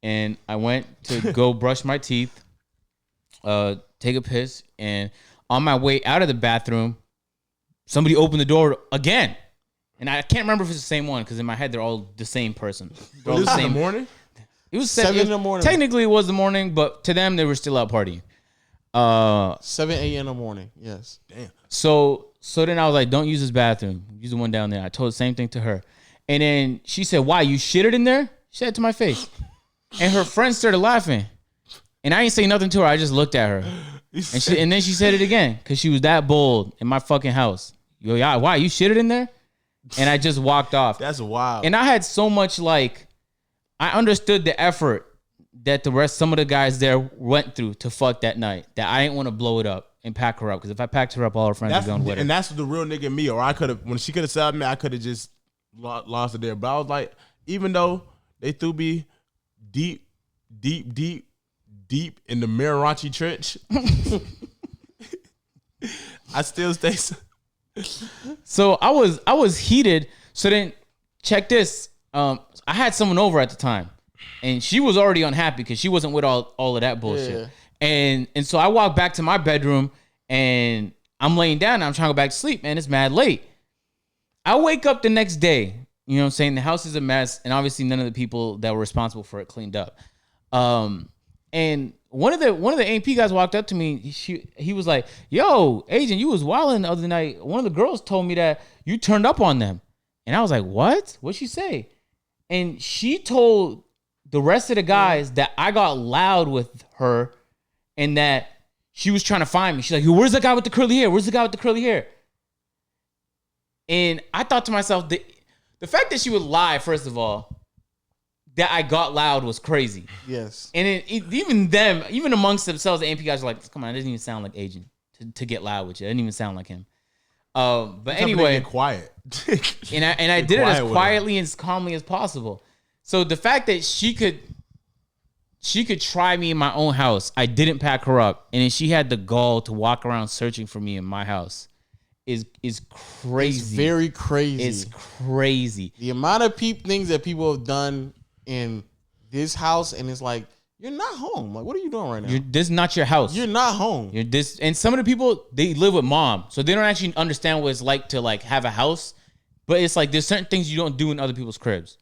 And I went to go brush my teeth, take a piss. And on my way out of the bathroom, somebody opened the door again. And I can't remember if it's the same one because in my head, they're all the same person. They're all This the is same. in the morning? It was 7 in the morning. Technically, it was the morning, but to them, they were still out partying. 7 a.m. in the morning. Yes. Damn. So then I was like, don't use this bathroom. Use the one down there. I told the same thing to her. And then she said, why? You shitted in there? She said it to my face. And her friends started laughing. And I ain't say nothing to her. I just looked at her. And then she said it again because she was that bold in my fucking house. Yo, yeah, why? You shitted in there? And I just walked off. That's wild. And I had so much, like, I understood the effort that some of the guys there went through to fuck that night, that I didn't want to blow it up and pack her up. Because if I packed her up, all her friends would be on with her. And that's the real nigga in me. Or I could have, when she could have said me, I could have just lost it there. But I was like, even though they threw me deep in the Mirarachi trench, I still stay. So I was heated. So then check this. I had someone over at the time, and she was already unhappy because she wasn't with all of that bullshit. Yeah. And so I walked back to my bedroom, and I'm laying down. And I'm trying to go back to sleep, man. It's mad late. I wake up the next day. You know what I'm saying? The house is a mess, and obviously none of the people that were responsible for it cleaned up. And one of the A&P guys walked up to me. He was like, "Yo, agent, you was wilding the other night. One of the girls told me that you turned up on them." And I was like, "What? What'd she say?" And she told the rest of the guys that I got loud with her and that she was trying to find me. She's like, "Yo, where's the guy with the curly hair? Where's the guy with the curly hair?" And I thought to myself, the fact that she would lie, first of all, that I got loud was crazy. Yes. And even amongst themselves, the A&P guys are like, "Come on, it doesn't even sound like Agent to get loud with you. It didn't even sound like him." But anyway, quiet. and I did it as quietly and as calmly as possible. So the fact that she could try me in my own house, I didn't pack her up, and then she had the gall to walk around searching for me in my house, is crazy. It's very crazy. It's crazy. The amount of things that people have done in this house, and it's like, you're not home. Like, what are you doing right now? This is not your house. You're not home. And some of the people, they live with mom, so they don't actually understand what it's like to like have a house. But it's like there's certain things you don't do in other people's cribs.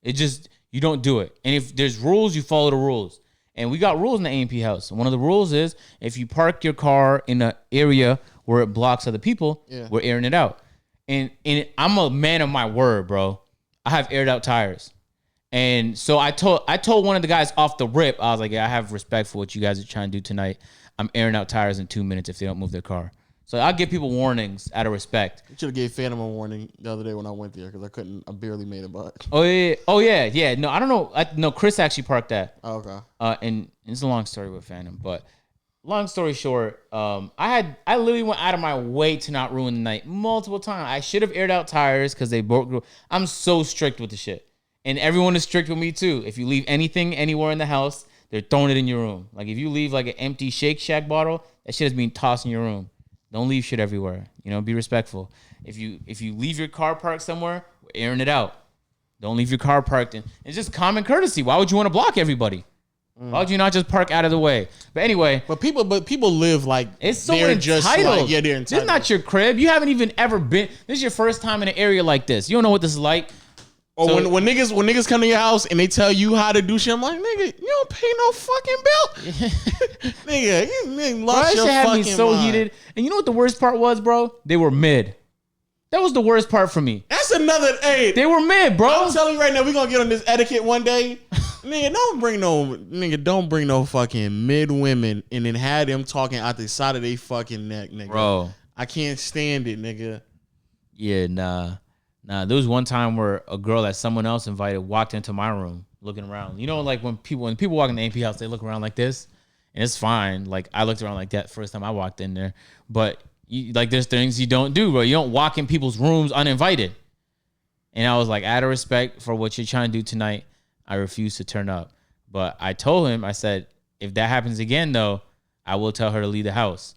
It just, you don't do it. And if there's rules, you follow the rules. And we got rules in the A&P house. One of the rules is if you park your car in an area where it blocks other people, we're airing it out. And I'm a man of my word, bro. I have aired out tires. And so I told one of the guys off the rip, I was like, yeah, I have respect for what you guys are trying to do tonight. I'm airing out tires in 2 minutes if they don't move their car. So I'll give people warnings out of respect. You should have gave Phantom a warning the other day when I went there because I barely made it back. Oh yeah. No, I don't know. No, Chris actually parked that. Oh, okay. And it's a long story with Phantom, but long story short, I literally went out of my way to not ruin the night multiple times. I should have aired out tires because they broke. I'm so strict with the shit. And everyone is strict with me too. If you leave anything anywhere in the house, they're throwing it in your room. Like if you leave like an empty Shake Shack bottle, that shit is being tossed in your room. Don't leave shit everywhere. You know, be respectful. If you leave your car parked somewhere, we're airing it out. Don't leave your car parked in. It's just common courtesy. Why would you want to block everybody? Why would you not just park out of the way? But anyway, but people live like it's so they're entitled. just like, yeah, they're entitled. This is not your crib. You haven't even ever been. This is your first time in an area like this. You don't know what this is like. Or So- when niggas come to your house and they tell you how to do shit, I'm like, nigga, you don't pay no fucking bill. Nigga, you Bro, lost that your shit had me fucking so mind. heated. And you know what the worst part was, bro? They were mid. That was the worst part for me. That's another. Hey, They were mid, bro. I'm telling you right now, we gonna get on this etiquette one day. Nigga, don't bring no fucking mid women and then have them talking out the side of their fucking neck, nigga. Bro. I can't stand it, nigga. Yeah, nah. There was one time where a girl that someone else invited walked into my room looking around. You know, like when people walk in the AP house, they look around like this, and it's fine. Like I looked around like that first time I walked in there, but there's things you don't do, bro. You don't walk in people's rooms uninvited. And I was like, out of respect for what you're trying to do tonight, I refuse to turn up. But I told him, I said, if that happens again, though, I will tell her to leave the house,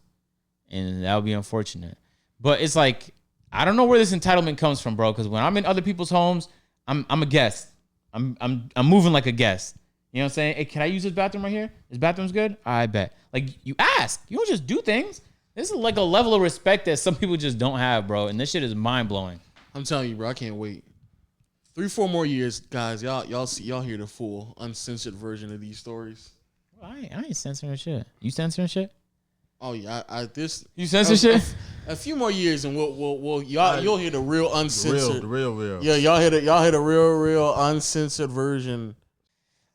and that would be unfortunate. But it's like, I don't know where this entitlement comes from, bro. Because when I'm in other people's homes, I'm a guest. I'm moving like a guest. You know what I'm saying? Hey, can I use this bathroom right here? This bathroom's good? I bet. Like, you ask. You don't just do things. This is like a level of respect that some people just don't have, bro. And this shit is mind blowing. I'm telling you, bro, I can't wait. 3-4 more years, guys. Y'all hear the full uncensored version of these stories. I ain't censoring shit. You censoring shit? Oh yeah, You censor shit? A few more years and you'll hear the real uncensored. The real. Yeah, y'all hear the real uncensored version.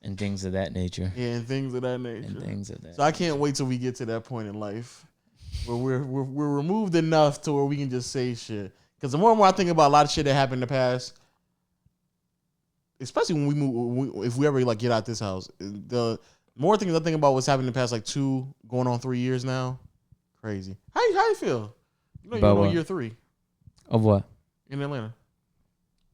And things of that nature. Yeah, and things of that nature. So I can't wait till we get to that point in life where we're removed enough to where we can just say shit. Because the more and more I think about a lot of shit that happened in the past, especially when we move, if we ever like get out this house, the more things I think about what's happened in the past like 2 going on 3 years now. Crazy. How you feel? You're on year 3 of what? In Atlanta.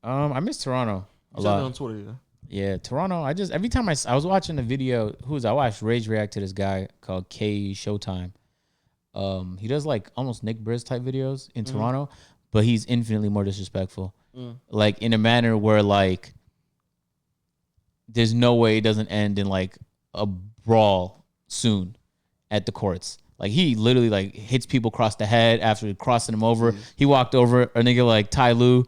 I miss Toronto a You said lot. that on Twitter, yeah. Yeah, Toronto. Every time I was watching a video. I watched Rage react to this guy called K Showtime. He does like almost Nick Briz type videos in Toronto, but he's infinitely more disrespectful. Like in a manner where like there's no way it doesn't end in like a brawl soon at the courts. Like he literally like hits people across the head after crossing them over. He walked over a nigga like Ty Lue.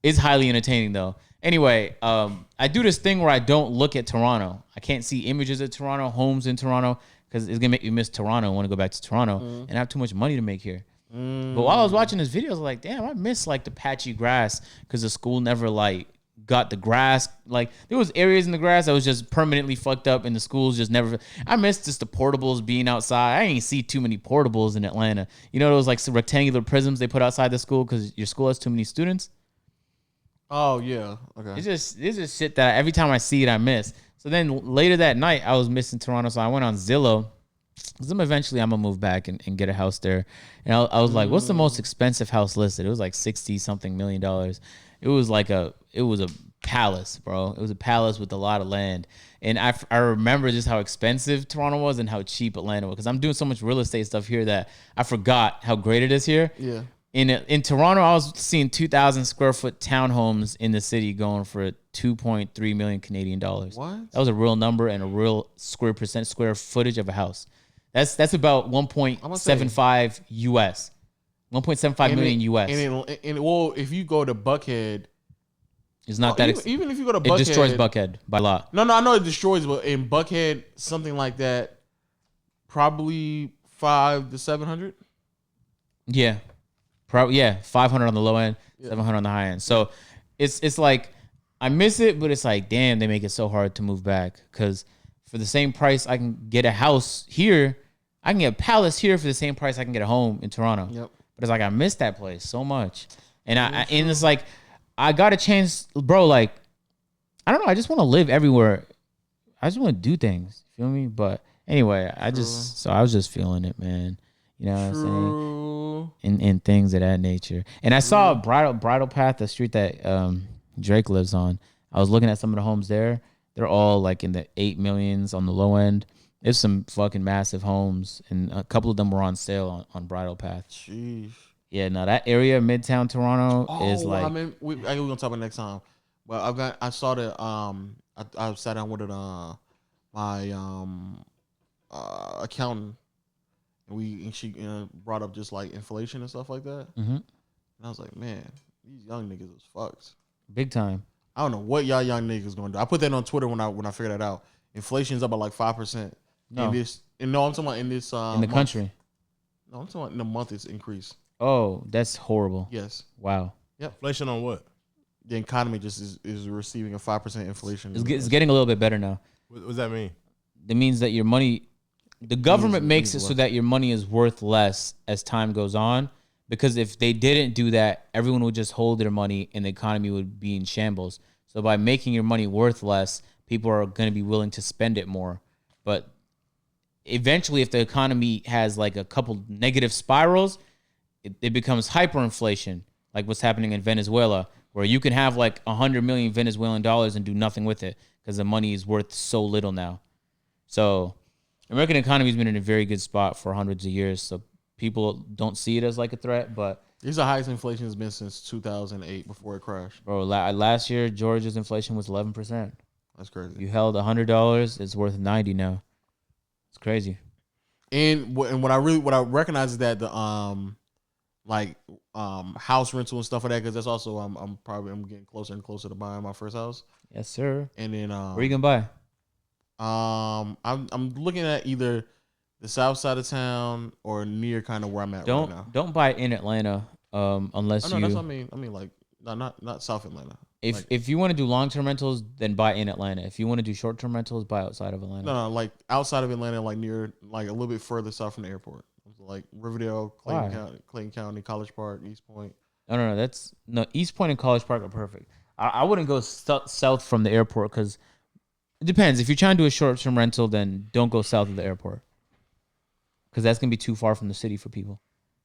It's highly entertaining though. Anyway, I do this thing where I don't look at Toronto. I can't see images of Toronto, homes in Toronto, because it's gonna make you miss Toronto and want to go back to Toronto and have too much money to make here. But while I was watching this video, I was like, damn, I miss like the patchy grass because the school never like got the grass. Like there was areas in the grass that was just permanently fucked up and the schools just never. I miss just the portables being outside. I ain't see too many portables in Atlanta. You know those like rectangular prisms they put outside the school because your school has too many students? Oh yeah. Okay. It's just shit that every time I see it, I miss. So then later that night, I was missing Toronto, so I went on Zillow. Cause eventually I'm gonna move back and get a house there. And I was like, what's the most expensive house listed? It was like $60-something million. It was a palace, bro. It was a palace with a lot of land. And I remember just how expensive Toronto was and how cheap Atlanta was. Because I'm doing so much real estate stuff here that I forgot how great it is here. Yeah. In Toronto, I was seeing 2,000 square foot townhomes in the city going for 2.3 million Canadian dollars. What? That was a real number and a real square footage of a house. That's about 1.75 US. 1.75 million US. And well, if you go to Buckhead, It's not that even if you go to Buckhead, it destroys Buckhead by law. No, I know it destroys, but in Buckhead, something like that, probably 500 to 700. Yeah. Probably 500 on the low end, 700 on the high end. So it's like I miss it, but it's like damn, they make it so hard to move back because for the same price I can get a house here, I can get a palace here for the same price I can get a home in Toronto. Yep. But it's like I miss that place so much, and and it's like I got a chance, bro. Like I don't know, I just want to live everywhere. I just want to do things. Feel me? But anyway, I was just feeling it, man. You know what I'm saying? And things of that nature. And I saw Bridle Path, the street that Drake lives on. I was looking at some of the homes there. They're all like in the 8 millions on the low end. There's some fucking massive homes, and a couple of them were on sale on Bridle Path. Jeez. Yeah, no, that area, Midtown Toronto, is like. I mean, we're gonna talk about it next time. But I saw that. I sat down with my accountant. And she brought up just like inflation and stuff like that. Mm-hmm. And I was like, man, these young niggas is fucked. Big time. I don't know what y'all young niggas gonna do. I put that on Twitter when I figured that out. Inflation's up by like 5%. No. I'm talking about in this in the month. country. No, I'm talking about in the month it's increased. Oh, that's horrible. Yes. Wow. Inflation on what? The economy just is receiving a 5% inflation. It's getting a little bit better now. What does that mean? That means that your money, the government makes it so that your money is worth less as time goes on. Because if they didn't do that, everyone would just hold their money and the economy would be in shambles. So by making your money worth less, people are going to be willing to spend it more. But eventually, if the economy has like a couple negative spirals, it becomes hyperinflation, like what's happening in Venezuela, where you can have like 100 million Venezuelan dollars and do nothing with it because the money is worth so little now. So American economy has been in a very good spot for hundreds of years. So people don't see it as like a threat, but This is the highest inflation has been since 2008 before it crashed. bro, last year Georgia's inflation was 11%. That's crazy. You held $100, it's worth 90 now. It's crazy. And what I recognize is that the house rental and stuff like that, because that's also I'm getting closer and closer to buying my first house. Yes, sir. And then Where you gonna buy? I'm looking at either the south side of town or near kind of where I'm at right now. Don't buy in Atlanta unless No, you. that's what I mean. I mean like not South Atlanta. If you want to do long-term rentals, then buy in Atlanta. If you want to do short-term rentals, buy outside of Atlanta. No, like outside of Atlanta, like near, like a little bit further south from the airport, like Riverdale, Clayton County, College Park, East Point. No. East Point and College Park are perfect. I wouldn't go south from the airport because it depends. If you're trying to do a short-term rental, then don't go south of the airport because that's gonna be too far from the city for people.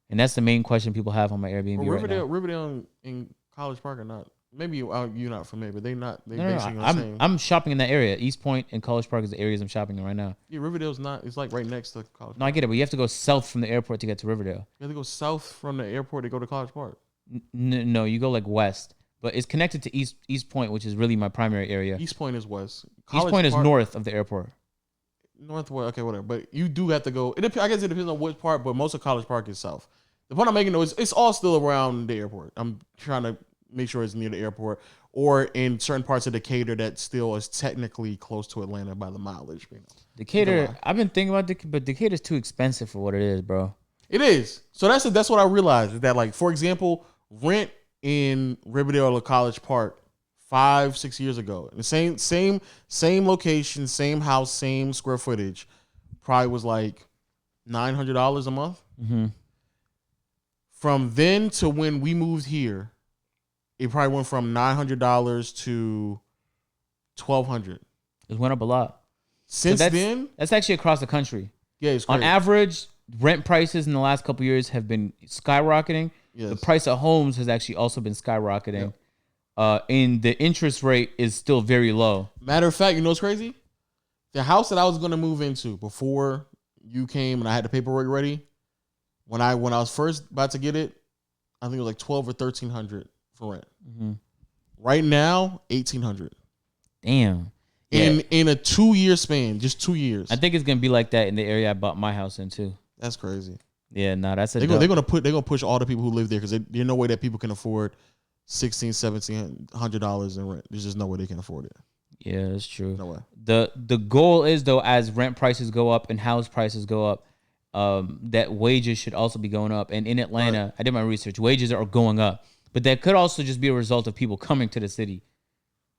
And that's the main question people have on my Airbnb right now. Riverdale and College Park are not. Maybe you're not familiar, but They No, basically the same. I'm shopping in that area. East Point and College Park is the areas I'm shopping in right now. Yeah, Riverdale's not. It's like right next to College Park. No, I get it, but you have to go south from the airport to get to Riverdale. You have to go south from the airport to go to College Park. No, you go like west, but it's connected to East Point, which is really my primary area. East Point is west. East Point is north of the airport. Northwest, okay, whatever. But you do have to go. I guess it depends on which part, but most of College Park is south. The point I'm making though is it's all still around the airport. I'm trying to make sure it's near the airport or in certain parts of Decatur that still is technically close to Atlanta by the mileage. You know. Decatur, I've been thinking about but Decatur's too expensive for what it is, bro. It is. So that's what I realized is that, like, for example, rent in Riverdale or College Park 5-6 years ago, the same location, same house, same square footage, probably was like $900 a month. Mm-hmm. From then to when we moved here, it probably went from $900 to $1,200. It went up a lot. Since then, that's actually across the country. Yeah, it's on average, rent prices in the last couple of years have been skyrocketing. Yes. The price of homes has actually also been skyrocketing. Yep. And the interest rate is still very low. Matter of fact, you know what's crazy? The house that I was going to move into before you came and I had the paperwork ready, when I was first about to get it, I think it was like $1,200 or $1,300 for rent. Mm-hmm. Right now, $1,800. Damn. In a 2-year span, just 2 years. I think it's gonna be like that in the area I bought my house in too. That's crazy. Yeah, no, that's they're gonna push all the people who live there because there's no way that people can afford $1,700 in rent. There's just no way they can afford it. Yeah, that's true. No way. The goal is though, as rent prices go up and house prices go up, that wages should also be going up. And in Atlanta, right. I did my research. Wages are going up, but that could also just be a result of people coming to the city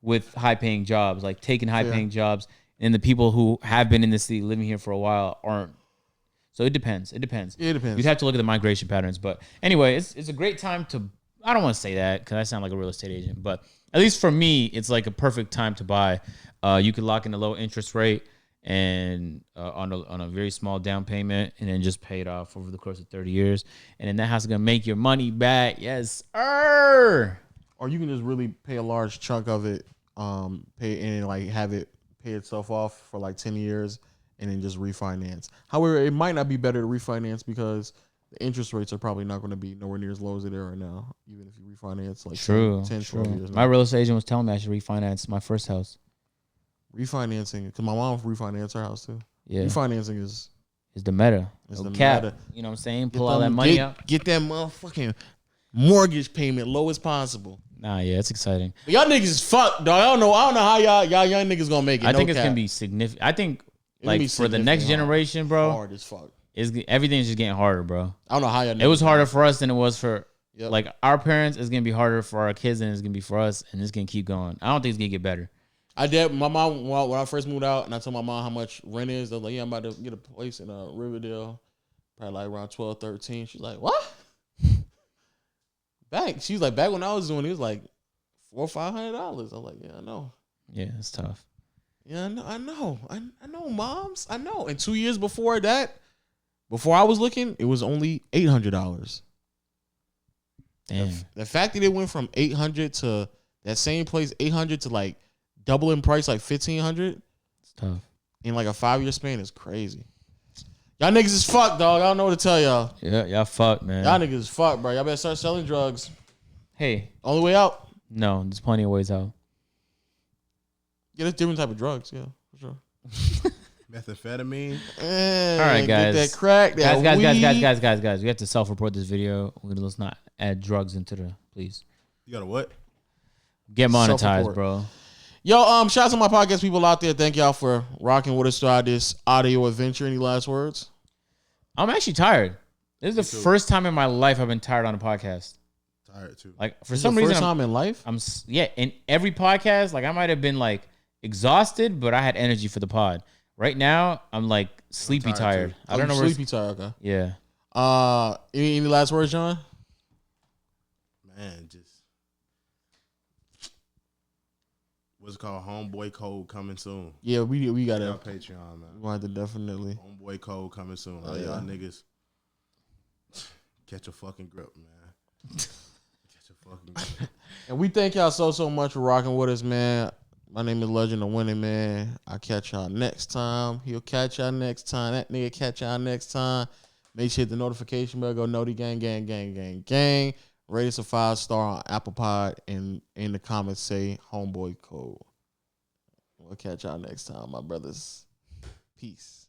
with high-paying jobs, like taking high-paying jobs, and the people who have been in the city living here for a while aren't. So it depends. It depends. You'd have to look at the migration patterns. But anyway, it's a great time to. I don't want to say that because I sound like a real estate agent, but at least for me, it's like a perfect time to buy. You could lock in a low interest rate and on a very small down payment, and then just pay it off over the course of 30 years, and then that house is gonna make your money back. Yes, sir. Or you can just really pay a large chunk of it, pay and like have it pay itself off for like 10 years and then just refinance. However, it might not be better to refinance because the interest rates are probably not going to be nowhere near as low as they are right now, even if you refinance like 10, 12 years now. My real estate agent was telling me I should refinance my first house. Refinancing, because my mom refinanced her house too. Yeah. Refinancing is the meta. It's the cap. meta. You know what I'm saying? Pull all that money out. Get that motherfucking mortgage payment low as possible. Nah, yeah, it's exciting. But y'all niggas is fucked, dog. I don't know how y'all young niggas gonna make it. I think it's gonna be significant. I think like for the next generation, bro, hard as fuck. Everything's just getting harder, bro. I don't know how y'all. It was harder for us than it was for like our parents. It's gonna be harder for our kids than it's gonna be for us, and it's gonna keep going. I don't think it's gonna get better. I did. My mom when I first moved out, and I told my mom how much rent is. I was like, "Yeah, I'm about to get a place in Riverdale, probably like around 12, 13." She's like, "What?" She's like, back when I was doing it was like $400 or $500. I was like, "Yeah, I know." Yeah, it's tough. Yeah, I know, moms, I know. And 2 years before that, before I was looking, it was only $800. Damn. The fact that it went from 800 to that same place, 800 to like double in price, like 1,500. It's tough. In like a 5-year span is crazy. Y'all niggas is fucked, dog. I don't know what to tell y'all. Yeah, y'all fucked, man. Y'all niggas is fucked, bro. Y'all better start selling drugs. Hey. Only way out. No, there's plenty of ways out. Yeah, there's different type of drugs. Yeah, for sure. Methamphetamine. All right, guys. Get that crack. That guys. We have to self-report this video. Let's not add drugs into the, please. You got a what? Get monetized, Self-report. bro. Yo, shout out to my podcast people out there. Thank y'all for rocking with us throughout this audio adventure. Any last words? I'm actually tired. This is the first time in my life I've been tired on a podcast. Tired too. Like for some reason, first time in life. In every podcast, like I might have been like exhausted, but I had energy for the pod. Right now, I'm like sleepy tired. I don't know where. Sleepy tired. Okay. Yeah. Any last words, John? Man, just what's it called? Homeboy Code coming soon. Yeah, we got On it. Patreon, man. We want to definitely. Homeboy Code coming soon. Oh, Y'all yeah. niggas catch a fucking grip, man. Catch a fucking grip. And we thank y'all so much for rocking with us, man. My name is Legend of Winning, man. I'll catch y'all next time. He'll catch y'all next time. That nigga catch y'all next time. Make sure you hit the notification bell. Go Noti gang. Rate us a 5-star on Apple Pod. And in the comments, say Homeboy Code. We'll catch y'all next time, my brothers. Peace.